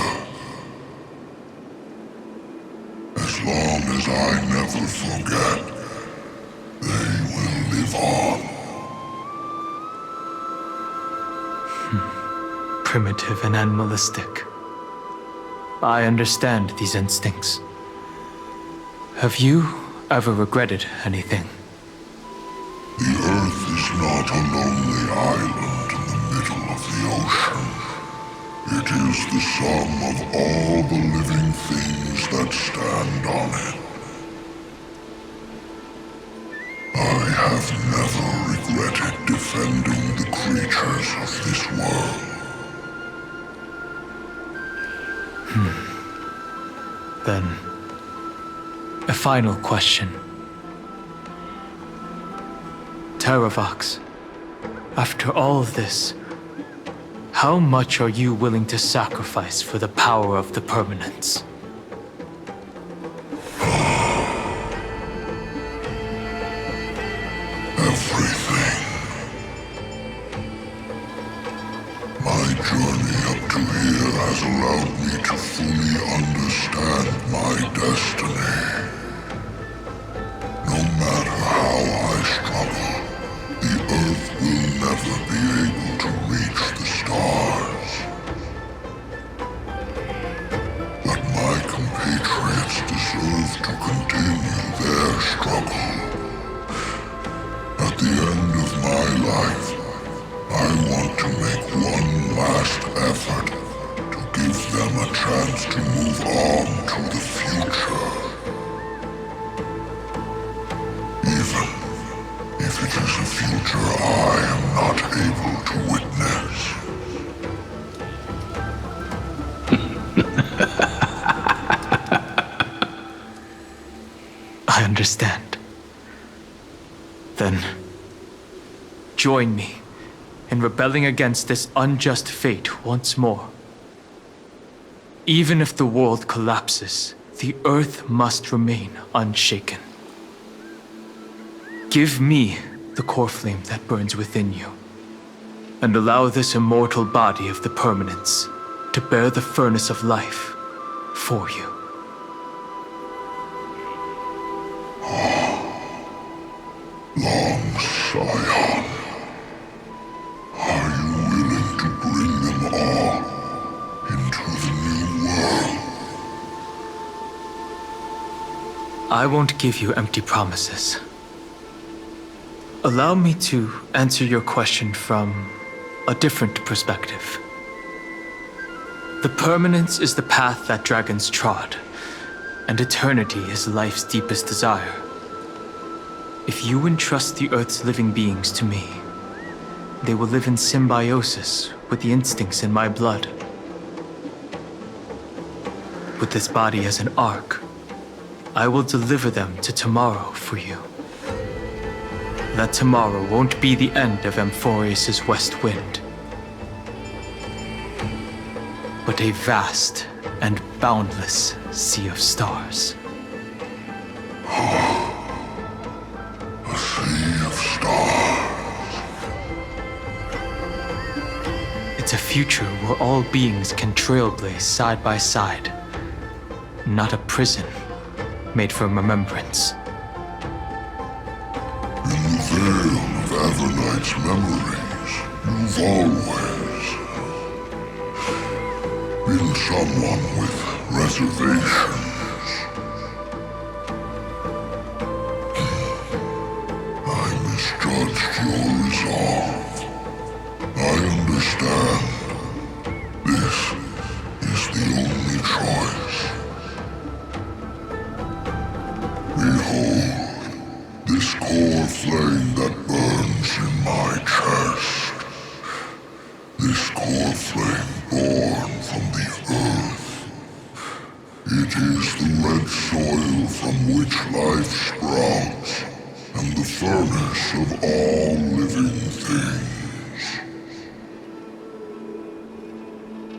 Speaker 1: As long as I never forget, they will live on.
Speaker 2: Primitive and animalistic. I understand these instincts. Have you ever regretted anything?
Speaker 1: The Earth is not a lonely island in the middle of the ocean. It is the sum of all the living things that stand on it. I have never regretted defending the creatures of this world.
Speaker 2: Then, a final question. Terravox, after all of this, how much are you willing to sacrifice for the power of the permanence?
Speaker 1: Everything. My journey up to here has allowed me to fully understand my destiny. No matter how I struggle, the Earth will never be able to reach the stars. But my compatriots deserve to continue their struggle. At the end of my life, I want to make one last effort to give them a chance to move able to witness.
Speaker 2: I understand. Then, join me in rebelling against this unjust fate once more. Even if the world collapses, the earth must remain unshaken. Give me the core flame that burns within you, and allow this immortal body of the permanence to bear the furnace of life for you.
Speaker 1: Long Scion, are you willing to bring them all into the new world?
Speaker 2: I won't give you empty promises. Allow me to answer your question from a different perspective. The permanence is the path that dragons trod, and eternity is life's deepest desire. If you entrust the Earth's living beings to me, they will live in symbiosis with the instincts in my blood. With this body as an ark, I will deliver them to tomorrow for you. That tomorrow won't be the end of Amphorius' west wind, but a vast and boundless sea of stars.
Speaker 1: A sea of stars.
Speaker 2: It's a future where all beings can trailblaze side by side, not a prison made for remembrance.
Speaker 1: In the veil of Evernight's memories, you've always been someone with reservations. I misjudged your resolve. I understand. This is the only choice. Behold, this core flame that burns in my chest. This core flame born from the earth. It is the red soil from which life sprouts, and the furnace of all living things.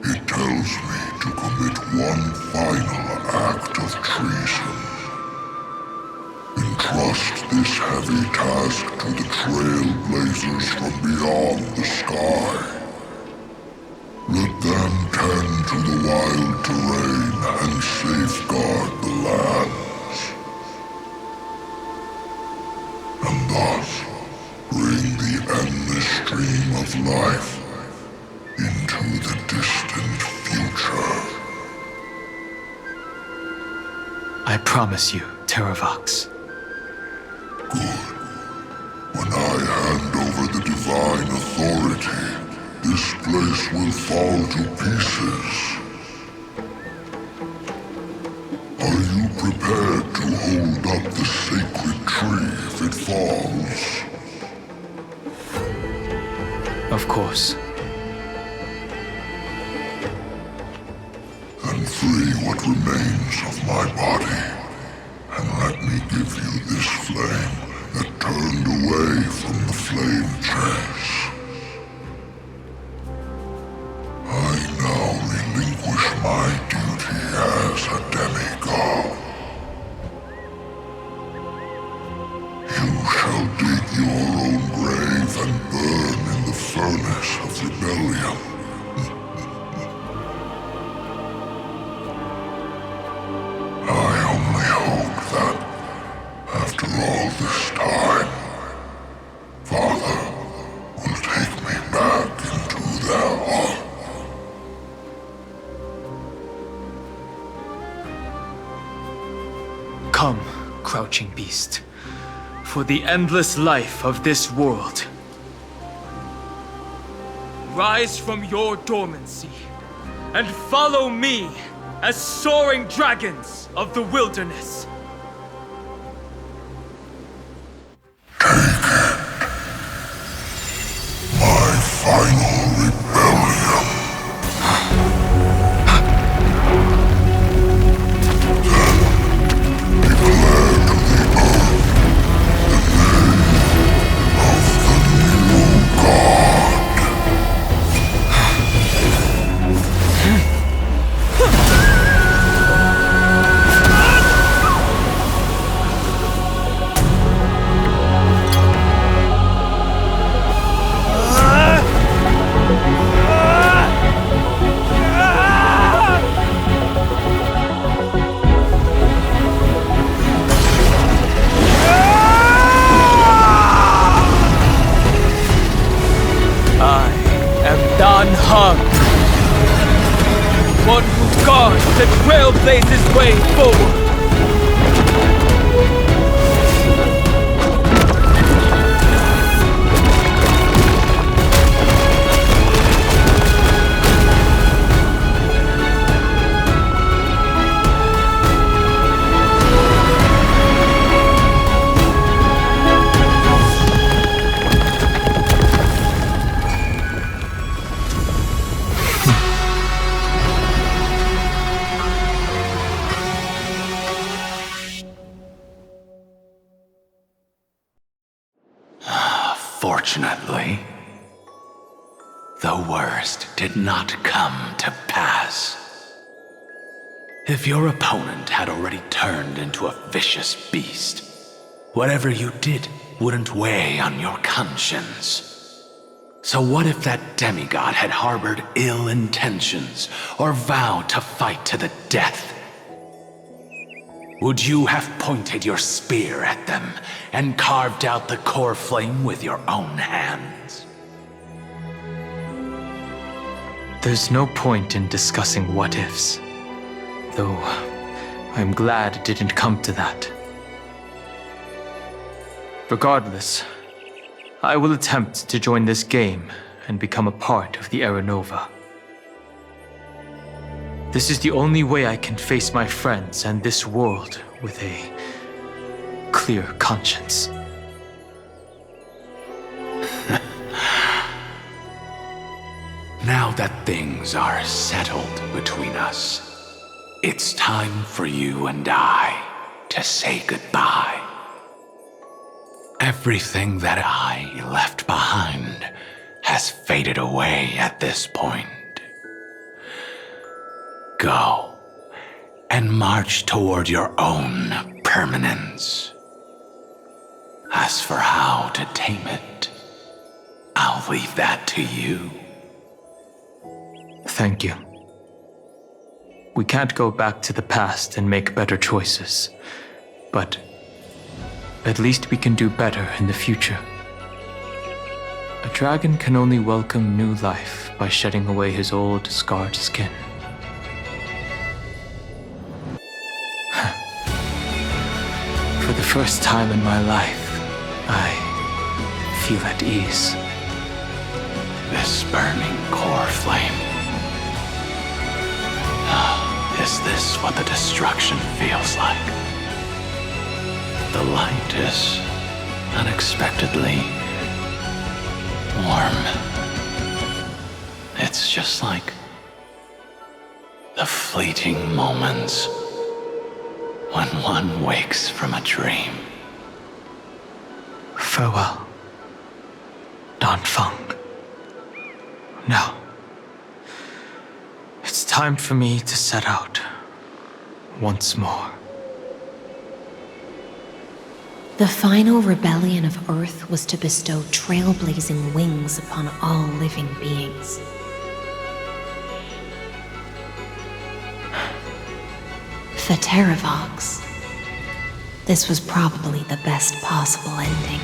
Speaker 1: It tells me to commit one final act of treason. Entrust this heavy task to the trailblazers from beyond the sky. Let them tend to the wild terrain and safeguard the lands. And thus bring the endless stream of life into the distant future.
Speaker 2: I promise you, Terravox.
Speaker 1: Good. When I hand over the divine authority, this place will fall to pieces. Are you prepared to hold up the sacred tree if it falls?
Speaker 2: Of course.
Speaker 1: Then free what remains of my body, and let me give you this flame that turned away from the flame chase. I now relinquish my duty as a demigod. You shall dig your own grave and burn in the furnace of rebellion. I only hope that, after all this time, Father will take me back into their heart.
Speaker 2: Come, crouching beast, for the endless life of this world. Rise from your dormancy and follow me as soaring dragons of the wilderness.
Speaker 1: My
Speaker 2: one who guards the trailblazer's way forward.
Speaker 6: Fortunately, the worst did not come to pass. If your opponent had already turned into a vicious beast, whatever you did wouldn't weigh on your conscience. So what if that demigod had harbored ill intentions or vowed to fight to the death? Would you have pointed your spear at them and carved out the core flame with your own hands?
Speaker 2: There's no point in discussing what-ifs. Though, I'm glad it didn't come to that. Regardless, I will attempt to join this game and become a part of the Era Nova. This is the only way I can face my friends and this world with a clear conscience.
Speaker 6: Now that things are settled between us, it's time for you and I to say goodbye. Everything that I left behind has faded away at this point. Go and march toward your own permanence. As for how to tame it, I'll leave that to you.
Speaker 2: Thank you. We can't go back to the past and make better choices, but at least we can do better in the future. A dragon can only welcome new life by shedding away his old, scarred skin. For the first time in my life, I feel at ease.
Speaker 6: This burning core flame. Is this what the destruction feels like? The light is unexpectedly warm. It's just like the fleeting moments when one wakes from a dream.
Speaker 2: Farewell, Danfeng. Now, it's time for me to set out once more.
Speaker 8: The final rebellion of Earth was to bestow trailblazing wings upon all living beings. Fateravox. This was probably the best possible ending.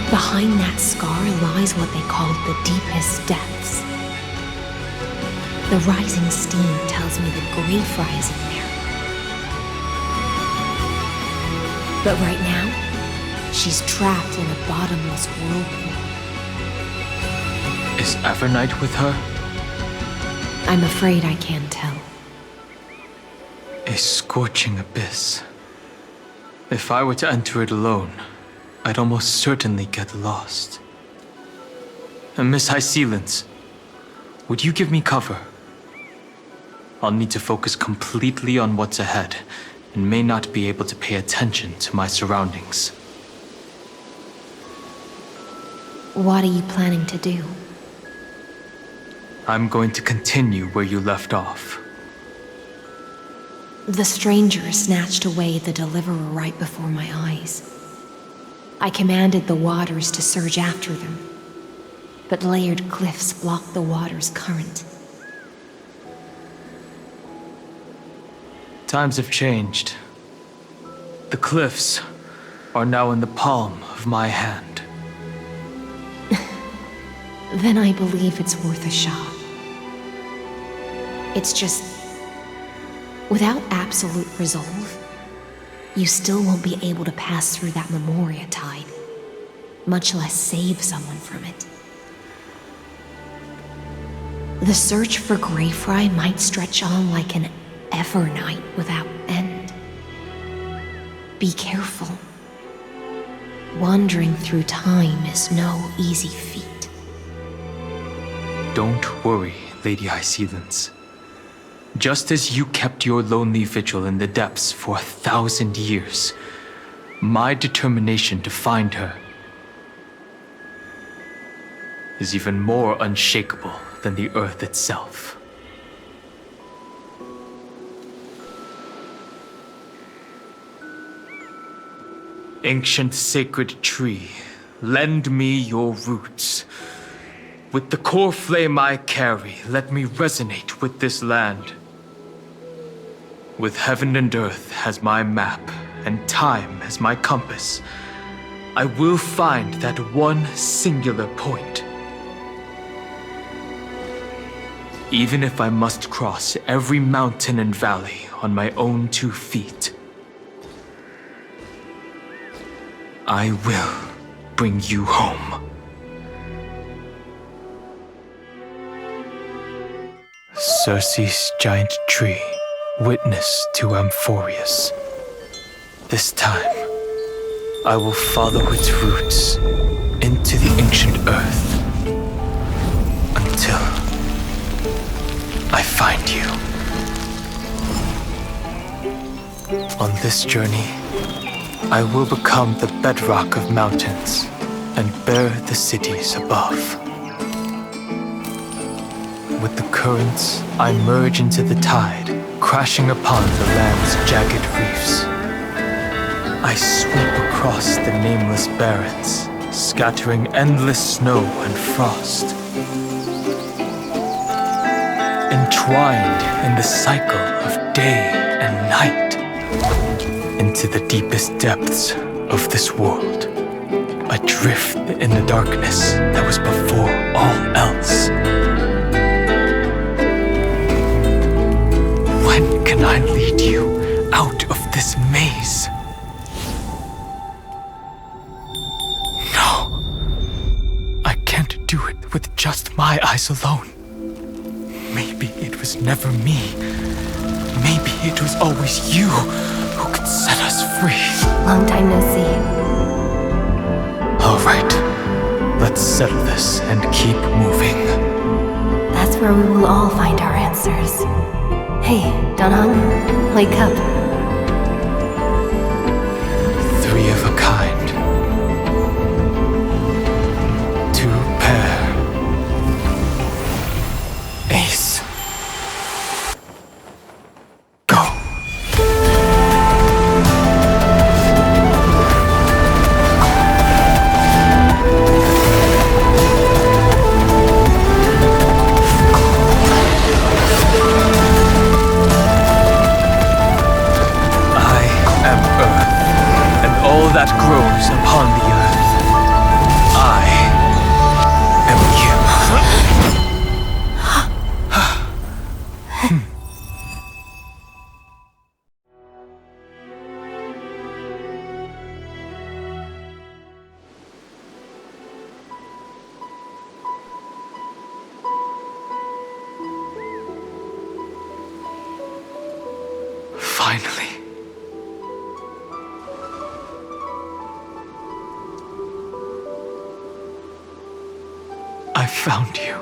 Speaker 8: Behind that scar lies what they called the deepest depths. The rising steam tells me the grief rise in there. But right now, she's trapped in a bottomless whirlpool.
Speaker 2: Is Evernight with her?
Speaker 8: I'm afraid I can't tell.
Speaker 2: A scorching abyss. If I were to enter it alone, I'd almost certainly get lost. And Miss High Sealants, would you give me cover? I'll need to focus completely on what's ahead, and may not be able to pay attention to my surroundings.
Speaker 8: What are you planning to do?
Speaker 2: I'm going to continue where you left off.
Speaker 8: The stranger snatched away the deliverer right before my eyes. I commanded the waters to surge after them, but layered cliffs blocked the water's current.
Speaker 2: Times have changed. The cliffs are now in the palm of my hand.
Speaker 8: Then I believe it's worth a shot. It's just, without absolute resolve, you still won't be able to pass through that Memoria tide, much less save someone from it. The search for Greyfry might stretch on like an Evernight without end. Be careful. Wandering through time is no easy feat.
Speaker 2: Don't worry, Lady Hysealence. Just as you kept your lonely vigil in the depths for 1,000 years, my determination to find her is even more unshakable than the earth itself. Ancient sacred tree, lend me your roots. With the core flame I carry, let me resonate with this land. With heaven and earth as my map, and time as my compass, I will find that one singular point. Even if I must cross every mountain and valley on my own 2 feet, I will bring you home. Circe's giant tree, witness to Amphorius. This time, I will follow its roots into the ancient earth until I find you. On this journey, I will become the bedrock of mountains and bear the cities above. With the currents, I merge into the tide, crashing upon the land's jagged reefs. I sweep across the nameless barrens, scattering endless snow and frost. Entwined in the cycle of day and night, into the deepest depths of this world, adrift in the darkness that was before all else. When can I lead you out of this maze? No, I can't do it with just my eyes alone. Maybe it was never me. Maybe it was always you who could set us free.
Speaker 8: Long time no see.
Speaker 2: All right, let's settle this and keep moving.
Speaker 8: That's where we will all find our answers. Hey, Danhong, wake up.
Speaker 2: 3 of a kind. 2 pair. Ace. Go. That grows upon the earth. I am you. Finally. I found you.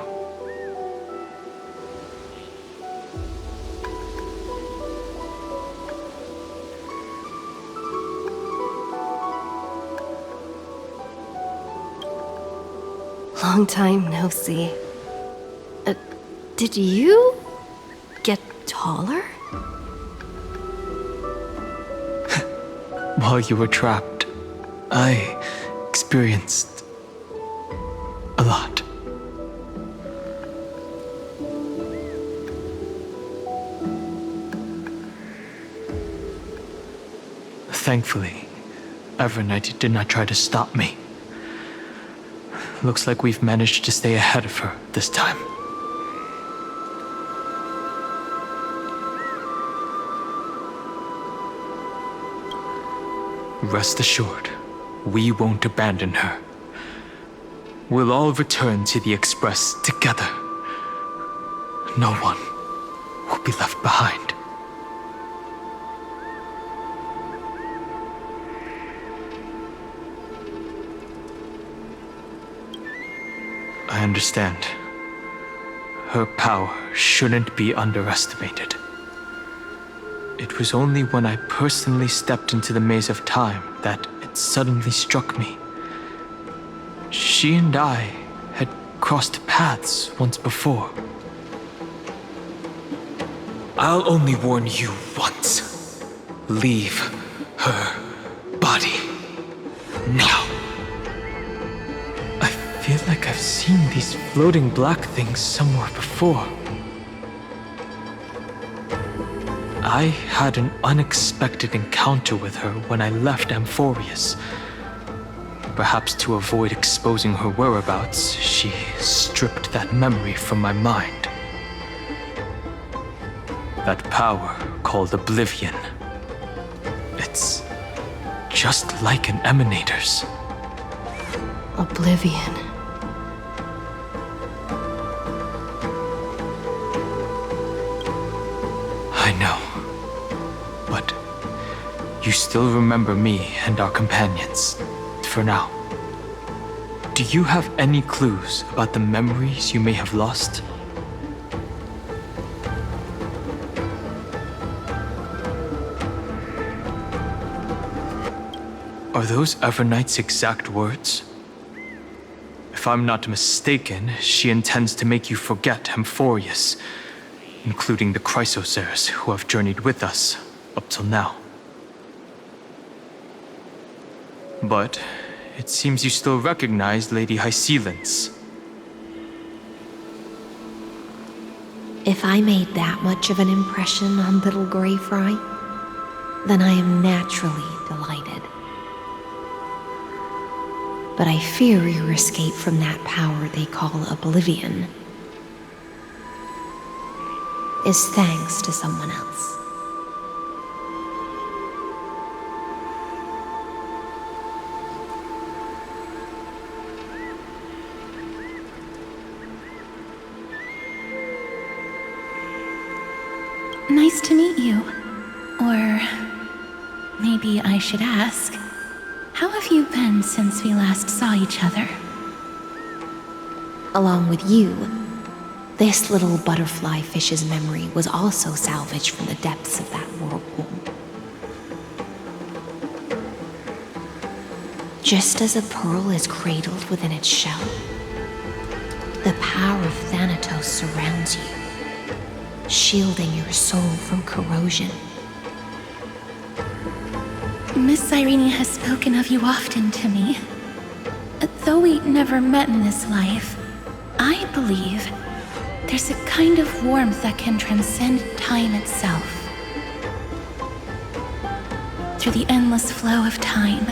Speaker 8: Long time no see. Did you get taller?
Speaker 2: While you were trapped, I experienced a lot. Thankfully, Evernight did not try to stop me. Looks like we've managed to stay ahead of her this time. Rest assured, we won't abandon her. We'll all return to the Express together. No one will be left behind. I understand. Her power shouldn't be underestimated. It was only when I personally stepped into the maze of time that it suddenly struck me. She and I had crossed paths once before. I'll only warn you once. Leave her body now. I feel like I've seen these floating black things somewhere before. I had an unexpected encounter with her when I left Amphorius. Perhaps to avoid exposing her whereabouts, she stripped that memory from my mind. That power called Oblivion. It's just like an Emanator's.
Speaker 8: Oblivion.
Speaker 2: I know. But you still remember me and our companions, for now. Do you have any clues about the memories you may have lost? Are those Evernight's exact words? If I'm not mistaken, she intends to make you forget Amphorius, including the Chrysosaurs who have journeyed with us up till now. But it seems you still recognize Lady Hycelence.
Speaker 8: If I made that much of an impression on little Grey Fry, then I am naturally delighted. But I fear your escape from that power they call Oblivion is thanks to someone else.
Speaker 13: Nice to meet you. Or maybe I should ask, how have you been since we last saw each other?
Speaker 8: Along with you, this little butterfly fish's memory was also salvaged from the depths of that whirlpool. Just as a pearl is cradled within its shell, the power of Thanatos surrounds you, shielding your soul from corrosion.
Speaker 13: Miss Irene has spoken of you often to me. Though we never met in this life, I believe there's a kind of warmth that can transcend time itself. Through the endless flow of time,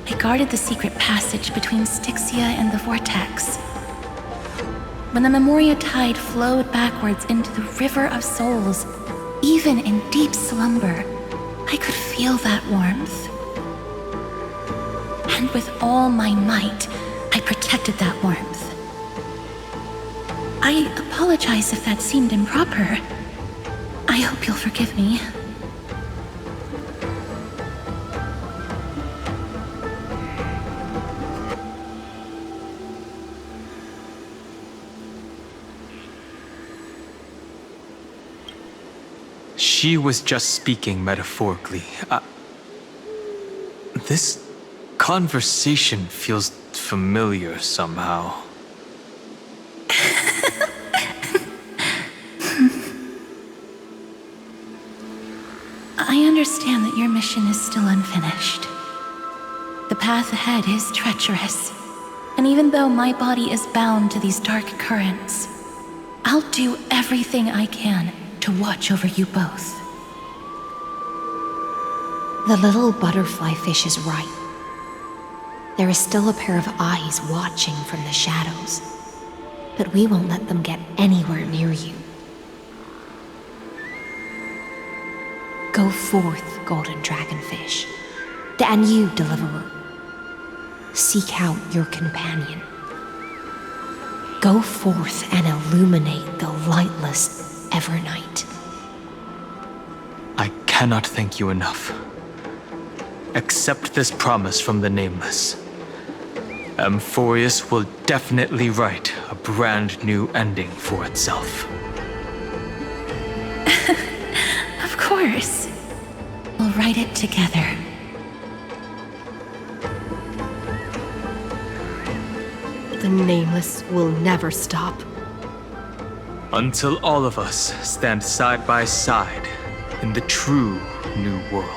Speaker 13: I guarded the secret passage between Styxia and the Vortex. When the Memoria tide flowed backwards into the River of Souls, even in deep slumber, I could feel that warmth. And with all my might, I protected that warmth. I apologize if that seemed improper. I hope you'll forgive me.
Speaker 2: She was just speaking metaphorically. This conversation feels familiar somehow.
Speaker 13: I understand that your mission is still unfinished. The path ahead is treacherous, and even though my body is bound to these dark currents, I'll do everything I can to watch over you both.
Speaker 8: The little butterfly fish is right. There is still a pair of eyes watching from the shadows, but we won't let them get anywhere near you. Go forth, golden dragonfish. And you, Deliverer, seek out your companion. Go forth and illuminate the lightless Evernight.
Speaker 2: I cannot thank you enough. Accept this promise from the Nameless. Amphorius will definitely write a brand new ending for itself.
Speaker 13: Of course. We'll write it together.
Speaker 8: The Nameless will never stop.
Speaker 2: Until all of us stand side by side in the true new world.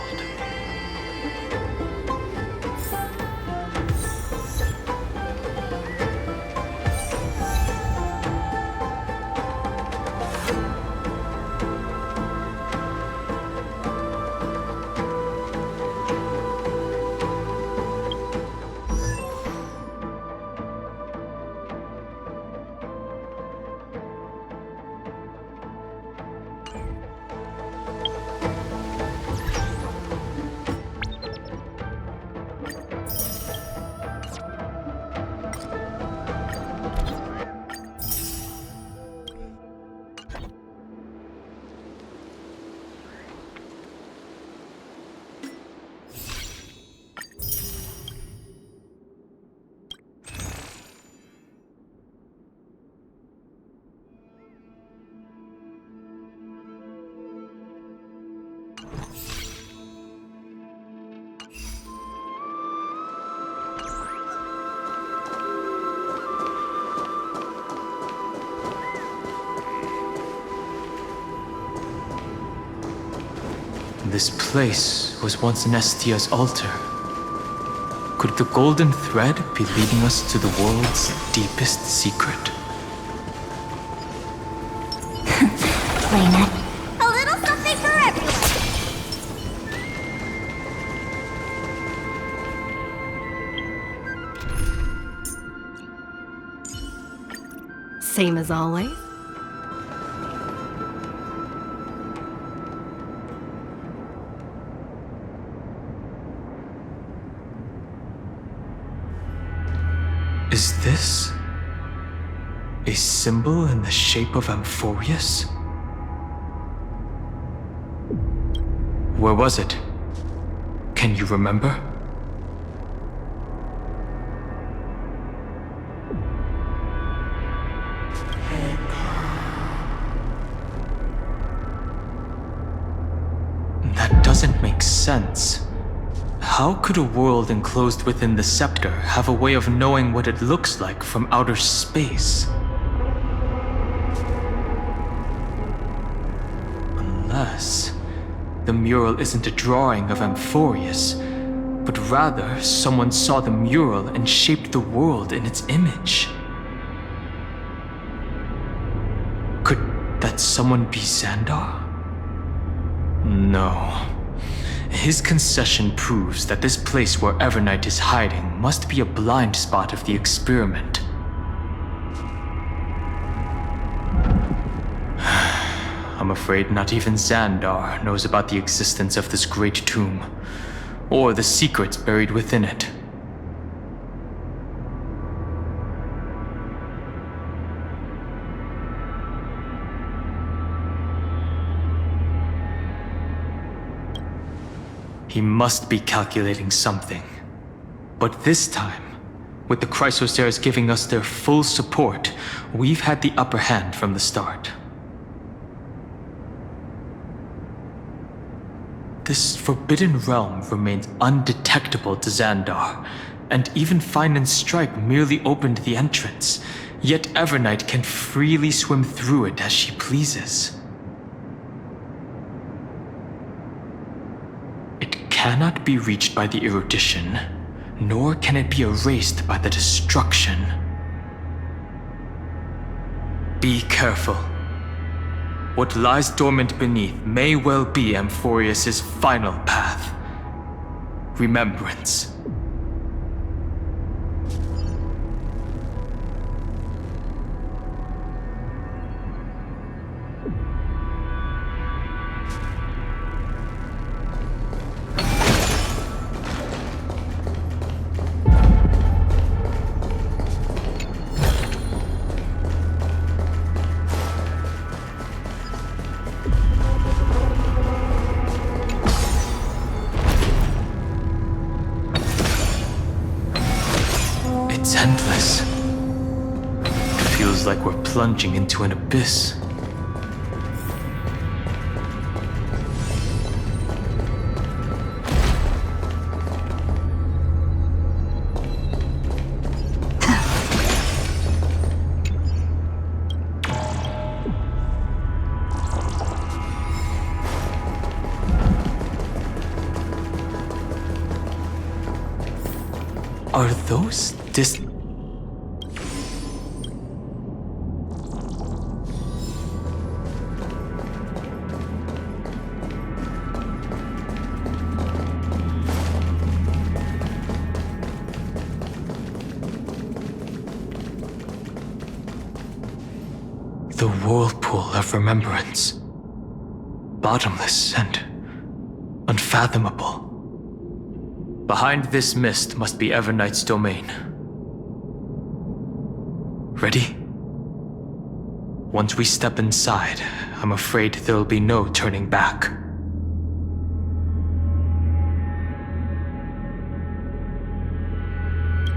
Speaker 2: This place was once Nestia's altar. Could the golden thread be leading us to the world's deepest secret?
Speaker 5: Plain it.
Speaker 7: A little something for everyone!
Speaker 8: Same as always.
Speaker 2: Is this a symbol in the shape of Amphorius? Where was it? Can you remember? That doesn't make sense. How could a world enclosed within the scepter have a way of knowing what it looks like from outer space? Unless the mural isn't a drawing of Amphorius, but rather someone saw the mural and shaped the world in its image. Could that someone be Xandar? No. His concession proves that this place where Evernight is hiding must be a blind spot of the experiment. I'm afraid not even Xandar knows about the existence of this great tomb, or the secrets buried within it. He must be calculating something. But this time, with the Chrysosaurs giving us their full support, we've had the upper hand from the start. This forbidden realm remains undetectable to Xandar, and even Fine and Strike merely opened the entrance, yet Evernight can freely swim through it as she pleases. Cannot be reached by the erudition, nor can it be erased by the destruction. Be careful. What lies dormant beneath may well be Amphorius' final path. Remembrance. It's endless. It feels like we're plunging into an abyss. Are those the whirlpool of remembrance, bottomless and unfathomable. Behind this mist must be Evernight's domain. Ready? Once we step inside, I'm afraid there'll be no turning back.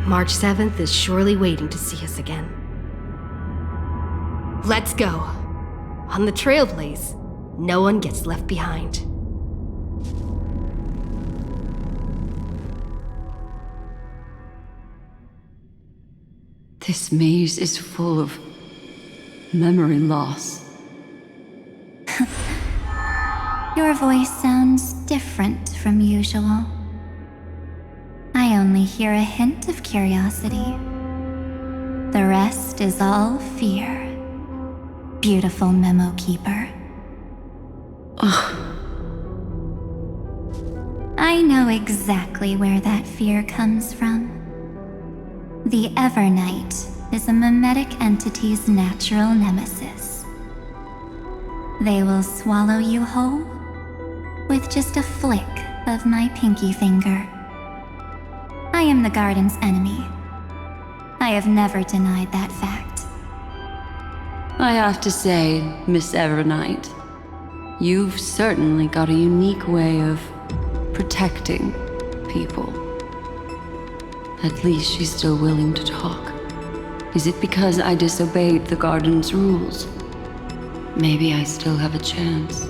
Speaker 8: March 7th is surely waiting to see us again. Let's go. On the Trailblaze, no one gets left behind.
Speaker 10: This maze is full of memory loss.
Speaker 13: Your voice sounds different from usual. I only hear a hint of curiosity. The rest is all fear. Beautiful memo keeper. I know exactly where that fear comes from. The Evernight is a mimetic entity's natural nemesis. They will swallow you whole with just a flick of my pinky finger. I am the garden's enemy. I have never denied that fact.
Speaker 10: I have to say, Miss Evernight, you've certainly got a unique way of protecting people. At least she's still willing to talk. Is it because I disobeyed the garden's rules? Maybe I still have a chance.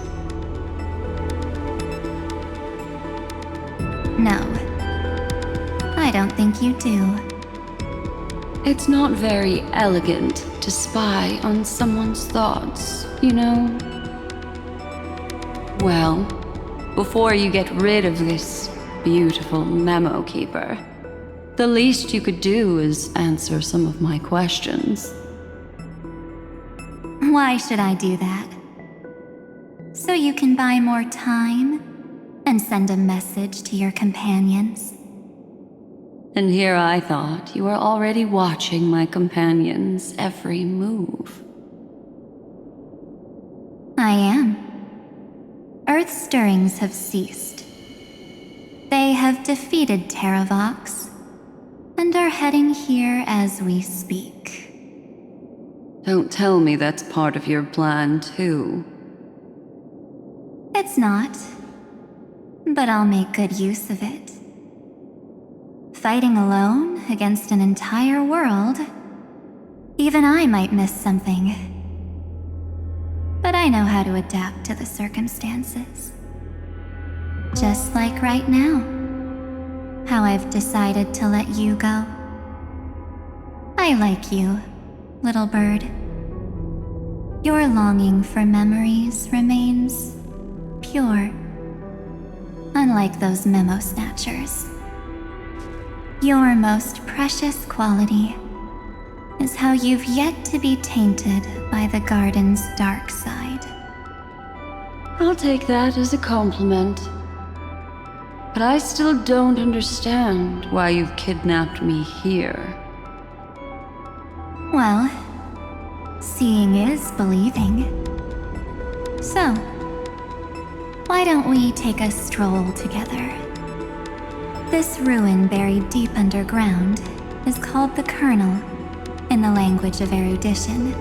Speaker 13: No, I don't think you do.
Speaker 10: It's not very elegant to spy on someone's thoughts, you know? Well, before you get rid of this beautiful memo keeper, the least you could do is answer some of my questions.
Speaker 13: Why should I do that? So you can buy more time and send a message to your companions?
Speaker 10: And here I thought you were already watching my companions' every move.
Speaker 13: I am. Earth's stirrings have ceased. They have defeated Terravox and are heading here as we speak.
Speaker 10: Don't tell me that's part of your plan, too.
Speaker 13: It's not, but I'll make good use of it. Fighting alone against an entire world, even I might miss something. But I know how to adapt to the circumstances. Just like right now, how I've decided to let you go. I like you, little bird. Your longing for memories remains pure, unlike those memo snatchers. Your most precious quality is how you've yet to be tainted by the garden's dark side.
Speaker 10: I'll take that as a compliment. But I still don't understand why you've kidnapped me here.
Speaker 13: Well, seeing is believing. So, why don't we take a stroll together? This ruin buried deep underground is called the Kernel in the language of erudition.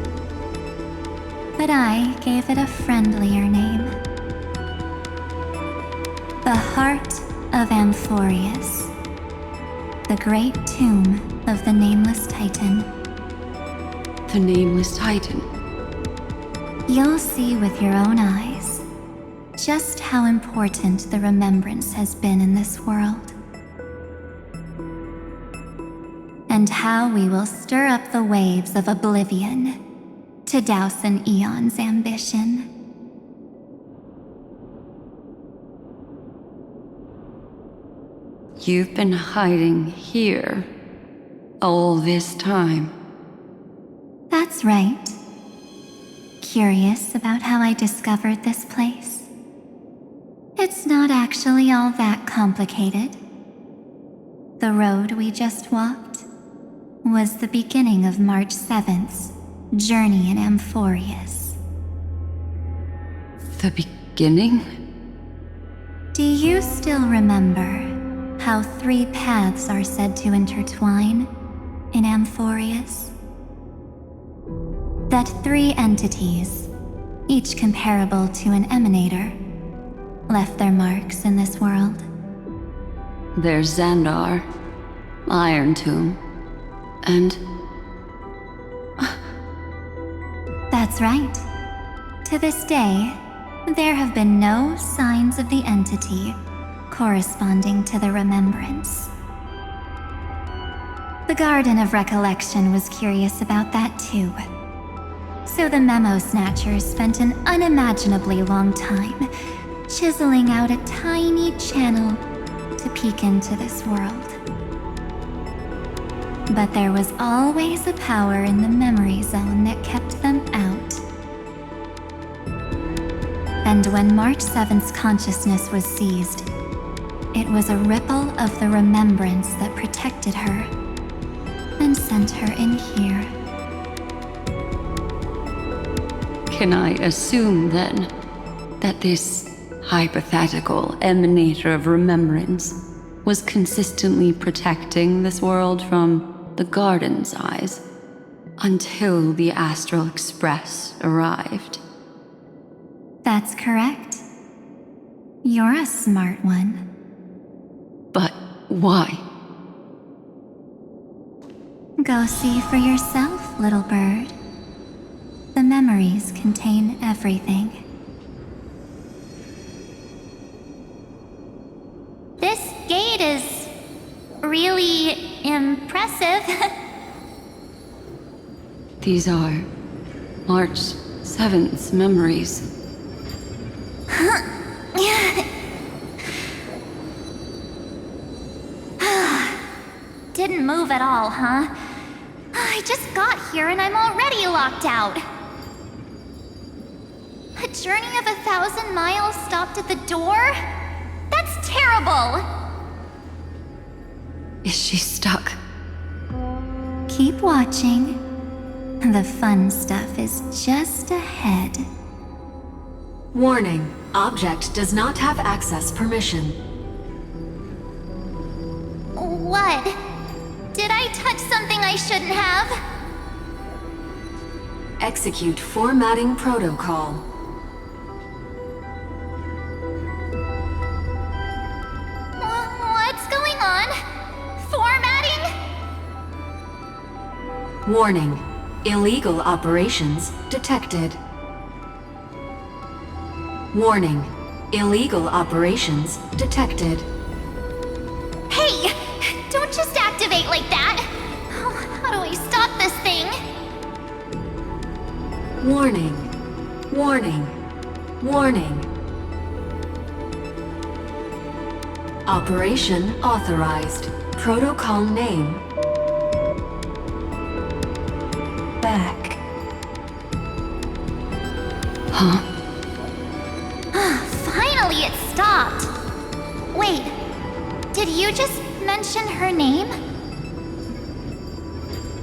Speaker 13: But I gave it a friendlier name. The Heart of Amphorius. The great tomb of the Nameless Titan.
Speaker 10: The Nameless Titan.
Speaker 13: You'll see with your own eyes just how important the remembrance has been in this world. And how we will stir up the waves of oblivion to douse an eon's ambition.
Speaker 10: You've been hiding here all this time.
Speaker 13: That's right. Curious about how I discovered this place? It's not actually all that complicated. The road we just walked was the beginning of March 7th's journey in Amphorius.
Speaker 10: The beginning?
Speaker 13: Do you still remember how 3 paths are said to intertwine in Amphorius? That 3 entities, each comparable to an emanator, left their marks in this world.
Speaker 10: There's Xandar, Iron Tomb, and...
Speaker 13: That's right. To this day, there have been no signs of the entity corresponding to the remembrance. The Garden of Recollection was curious about that too. So the Memo Snatchers spent an unimaginably long time chiseling out a tiny channel to peek into this world. But there was always a power in the memory zone that kept them out. And when March 7th's consciousness was seized, it was a ripple of the remembrance that protected her and sent her in here.
Speaker 10: Can I assume, then, that this hypothetical emanator of remembrance was consistently protecting this world from the Garden's eyes until the Astral Express arrived?
Speaker 13: That's correct. You're a smart one.
Speaker 10: But why?
Speaker 13: Go see for yourself, little bird. The memories contain everything. This gate is really impressive.
Speaker 10: These are March 7th's memories.
Speaker 7: Didn't move at all, huh? I just got here and I'm already locked out. A journey of 1,000 miles stopped at the door? That's terrible!
Speaker 10: Is she stuck?
Speaker 13: Keep watching. The fun stuff is just ahead.
Speaker 14: Warning. Object does not have access permission.
Speaker 7: What? Did I touch something I shouldn't have?
Speaker 14: Execute formatting protocol.
Speaker 7: What's going on? Formatting?
Speaker 14: Warning. Illegal operations detected. Warning. Illegal operations detected.
Speaker 7: Hey! Don't just activate like that! How do I stop this thing?
Speaker 14: Warning. Warning. Warning. Operation authorized. Protocol name. Back.
Speaker 10: Huh?
Speaker 7: Finally, it stopped! Wait, did you just mention her name?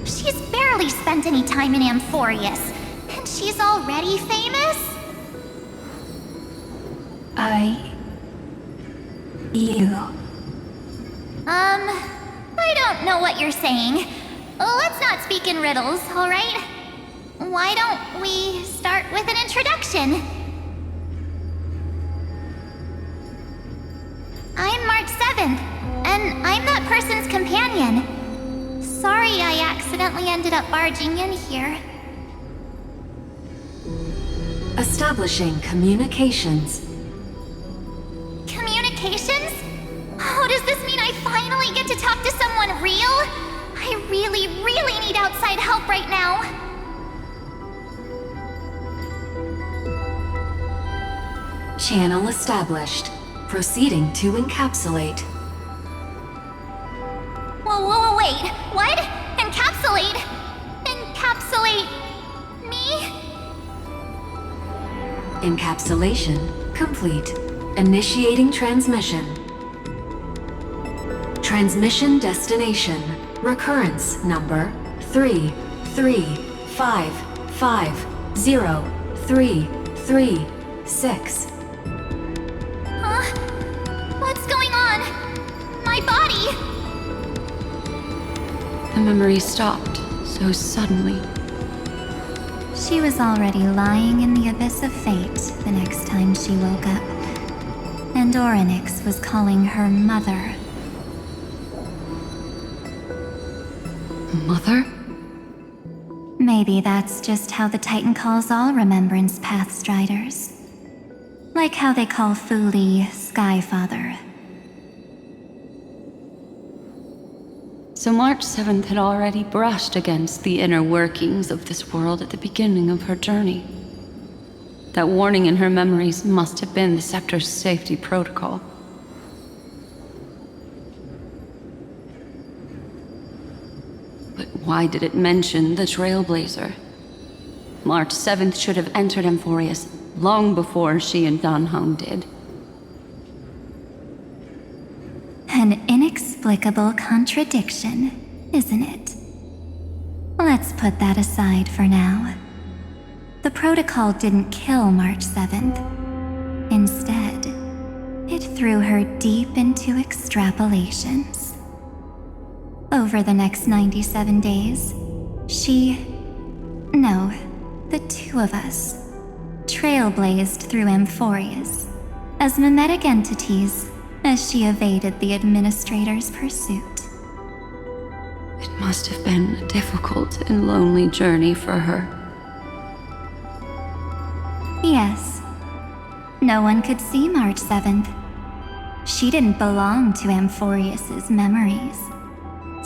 Speaker 7: She's barely spent any time in Amphorius, and she's already famous? I don't know what you're saying. Let's not speak in riddles, alright? Why don't we start with an introduction? I'm March 7th. and I'm that person's companion. Sorry I accidentally ended up barging in here.
Speaker 14: Establishing communications.
Speaker 7: Communications? Oh, does this mean I finally get to talk to someone real? I really, really need outside help right now.
Speaker 14: Channel established. Proceeding to encapsulate.
Speaker 7: Whoa, wait. What? Encapsulate? Encapsulate me?
Speaker 14: Encapsulation complete. Initiating transmission. Transmission destination. Recurrence number 335503336.
Speaker 7: What's going on? My body!
Speaker 10: The memory stopped so suddenly.
Speaker 13: She was already lying in the abyss of fate the next time she woke up. And Orynyx was calling her mother.
Speaker 10: Mother?
Speaker 13: Maybe that's just how the Titan calls all Remembrance Pathstriders. Like how they call Thule Skyfather.
Speaker 10: So March 7th had already brushed against the inner workings of this world at the beginning of her journey. That warning in her memories must have been the Scepter's safety protocol. But why did it mention the Trailblazer? March 7th should have entered Amphorius long before she and Dan Heng did.
Speaker 13: An inexplicable contradiction, isn't it? Let's put that aside for now. The protocol didn't kill March 7th. Instead, it threw her deep into extrapolations. Over the next 97 days, the two of us, trailblazed through Amphorius as mimetic entities as she evaded the administrator's pursuit.
Speaker 10: It must have been a difficult and lonely journey for her.
Speaker 13: Yes. No one could see March 7th. She didn't belong to Amphorius's memories,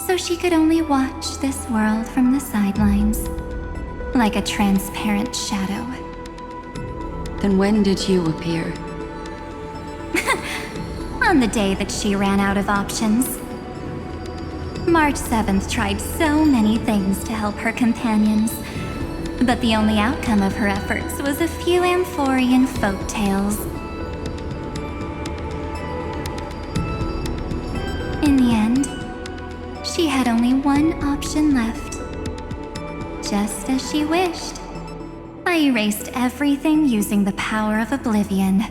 Speaker 13: so she could only watch this world from the sidelines, like a transparent shadow.
Speaker 10: Then when did you appear?
Speaker 13: On the day that she ran out of options. March 7th tried so many things to help her companions, but the only outcome of her efforts was a few Amphorian folktales. In the end, she had only one option left. Just as she wished. I erased everything using the power of oblivion.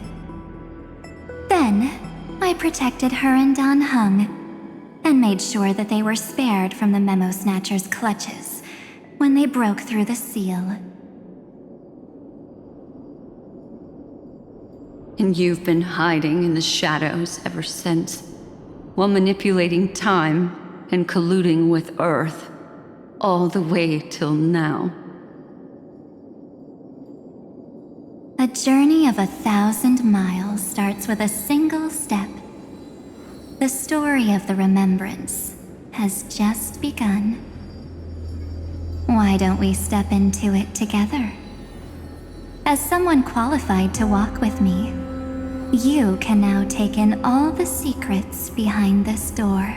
Speaker 13: Then, I protected her and Dan Heng, and made sure that they were spared from the Memo Snatcher's clutches when they broke through the seal.
Speaker 10: And you've been hiding in the shadows ever since, while manipulating time and colluding with Earth, all the way till now.
Speaker 13: A journey of 1,000 miles starts with a single step. The story of the Remembrance has just begun. Why don't we step into it together? As someone qualified to walk with me, you can now take in all the secrets behind this door.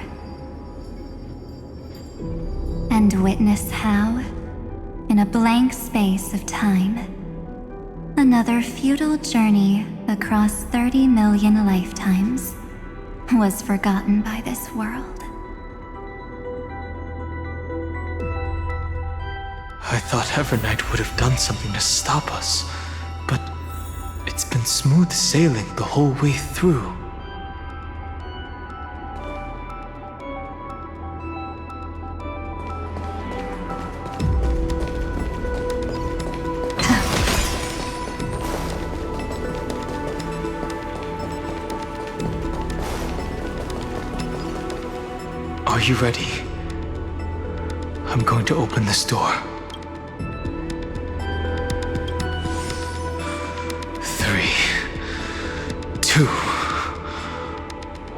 Speaker 13: And witness how, in a blank space of time, another futile journey across 30 million lifetimes was forgotten by this world.
Speaker 2: I thought Evernight would have done something to stop us, but it's been smooth sailing the whole way through. Are you ready? I'm going to open this door. 3, 2,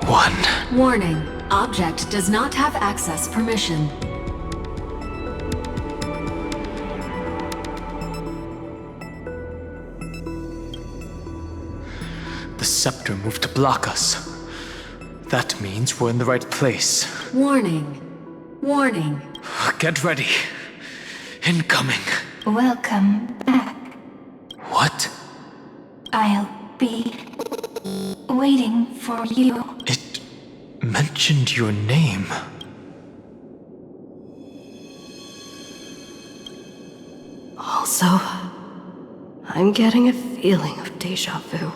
Speaker 2: 1.
Speaker 14: Warning. Object does not have access permission.
Speaker 2: The scepter moved to block us. That means we're in the right place.
Speaker 14: Warning. Warning.
Speaker 2: Get ready. Incoming.
Speaker 13: Welcome back.
Speaker 2: What?
Speaker 13: I'll be waiting for you.
Speaker 2: It mentioned your name.
Speaker 8: Also, I'm getting a feeling of deja vu.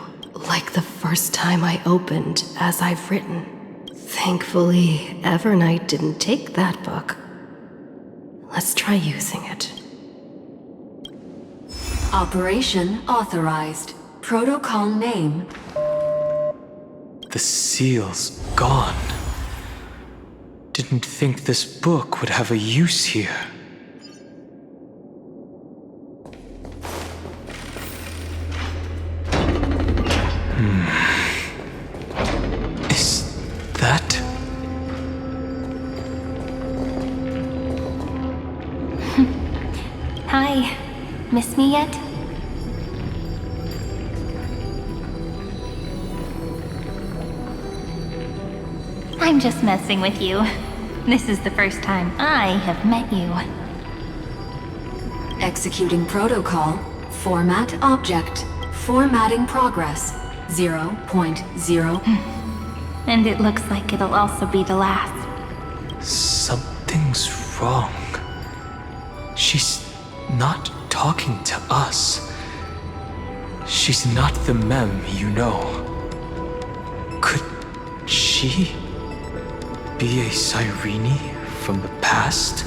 Speaker 8: Like the first time I opened As I've Written. Thankfully, Evernight didn't take that book. Let's try using it.
Speaker 14: Operation authorized. Protocol name.
Speaker 2: The seal's gone. Didn't think this book would have a use here. Is that...
Speaker 13: Hi. Miss me yet? I'm just messing with you. This is the first time I have met you.
Speaker 14: Executing protocol. Format object. Formatting progress. 0.0.
Speaker 13: And it looks like it'll also be the last.
Speaker 2: Something's wrong. She's not talking to us. She's not the mem you know. Could she be a Cyrene from the past?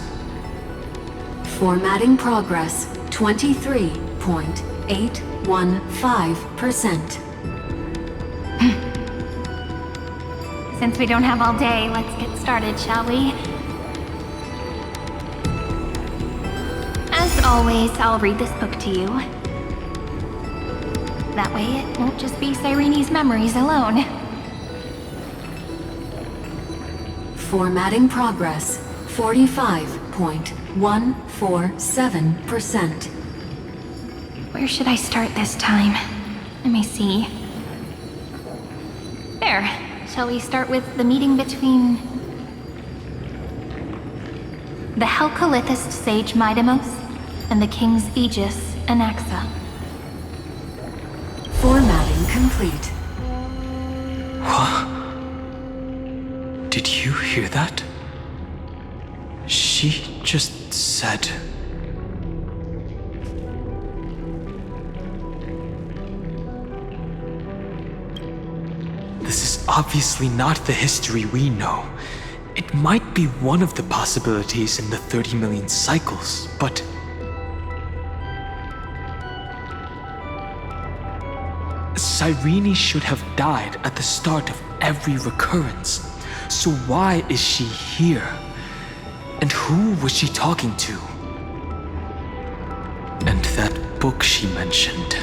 Speaker 14: Formatting progress. 23.815%.
Speaker 13: Since we don't have all day, let's get started, shall we? As always, I'll read this book to you. That way it won't just be Cyrene's memories alone.
Speaker 14: Formatting progress. 45.147%.
Speaker 13: Where should I start this time? Let me see. There. Shall we start with the meeting between... the Helcolithist sage Midamos and the King's Aegis, Anaxa.
Speaker 14: Formatting complete.
Speaker 2: What? Did you hear that? She just said... This is obviously not the history we know. It might be one of the possibilities in the 30 million cycles, but... Cyrene should have died at the start of every recurrence. So why is she here? And who was she talking to? And that book she mentioned.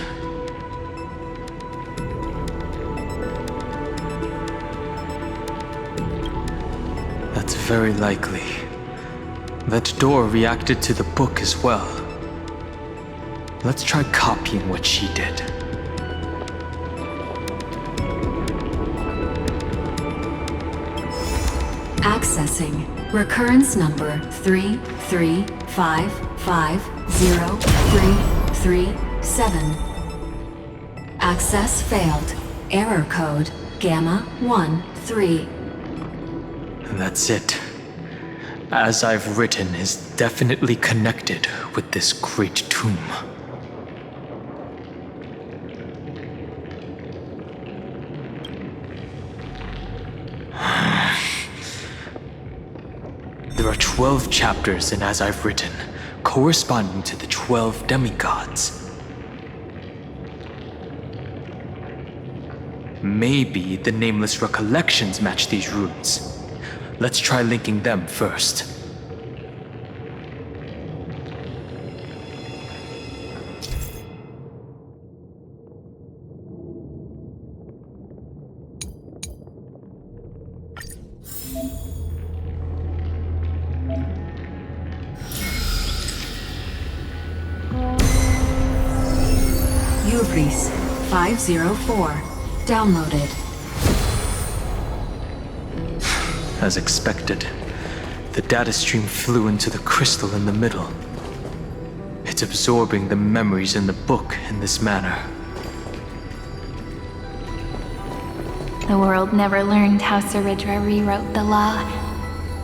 Speaker 2: That's very likely. That door reacted to the book as well. Let's try copying what she did.
Speaker 14: Accessing. Recurrence number 335503337. Access failed. Error code Gamma 13.
Speaker 2: That's it. As I've Written is definitely connected with this great tomb. There are 12 chapters in As I've Written, corresponding to the 12 demigods. Maybe the nameless recollections match these runes. Let's try linking them first.
Speaker 14: Ubris 504. Downloaded.
Speaker 2: As expected, the data stream flew into the crystal in the middle. It's absorbing the memories in the book in this manner.
Speaker 13: The world never learned how Ceridra rewrote the law,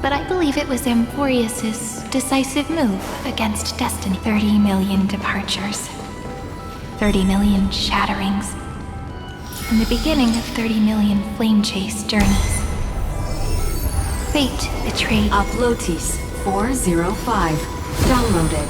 Speaker 13: but I believe it was Emporius' decisive move against Destiny. 30 million departures, 30 million shatterings, and the beginning of 30 million flame chase journeys. Fate betrayed.
Speaker 14: Uplotis 405. Downloaded.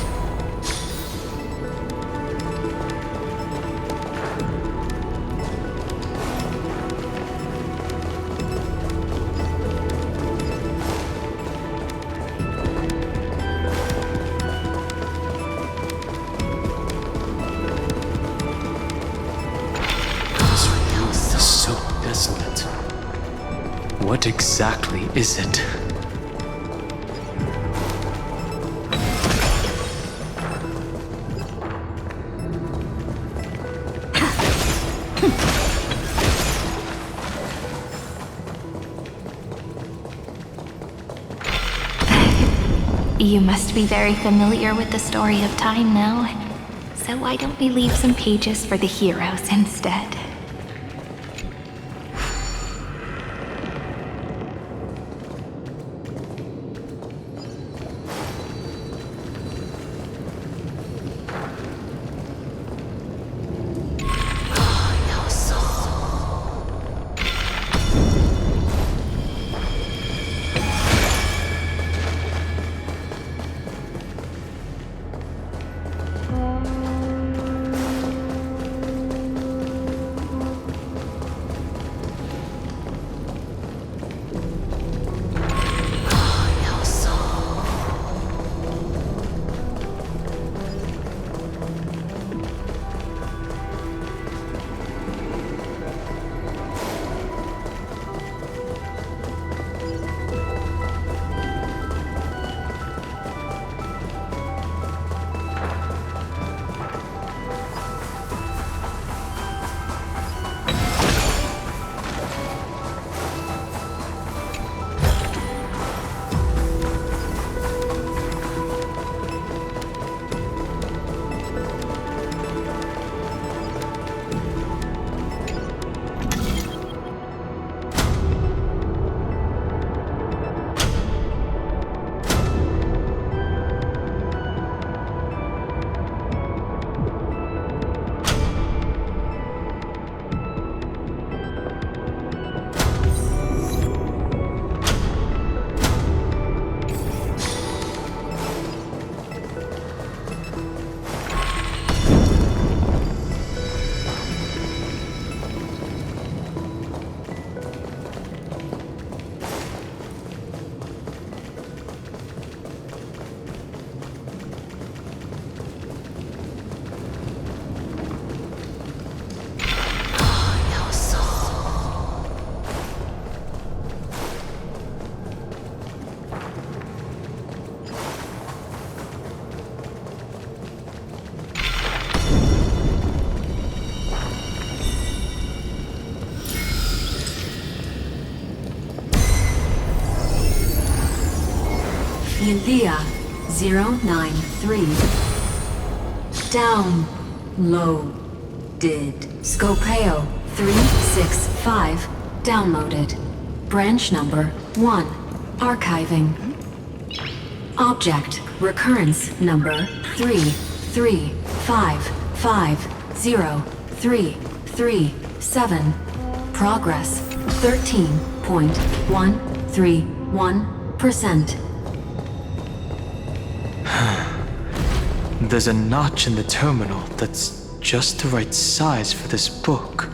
Speaker 2: So desolate. What exactly is it?
Speaker 13: You must be very familiar with the story of time now, so why don't we leave some pages for the heroes instead?
Speaker 14: Elia 093. Downloaded. Scopeo 365. Downloaded. Branch number 1. Archiving. Object recurrence number 335503337. Progress 13.131%.
Speaker 2: There's a notch in the terminal that's just the right size for this book.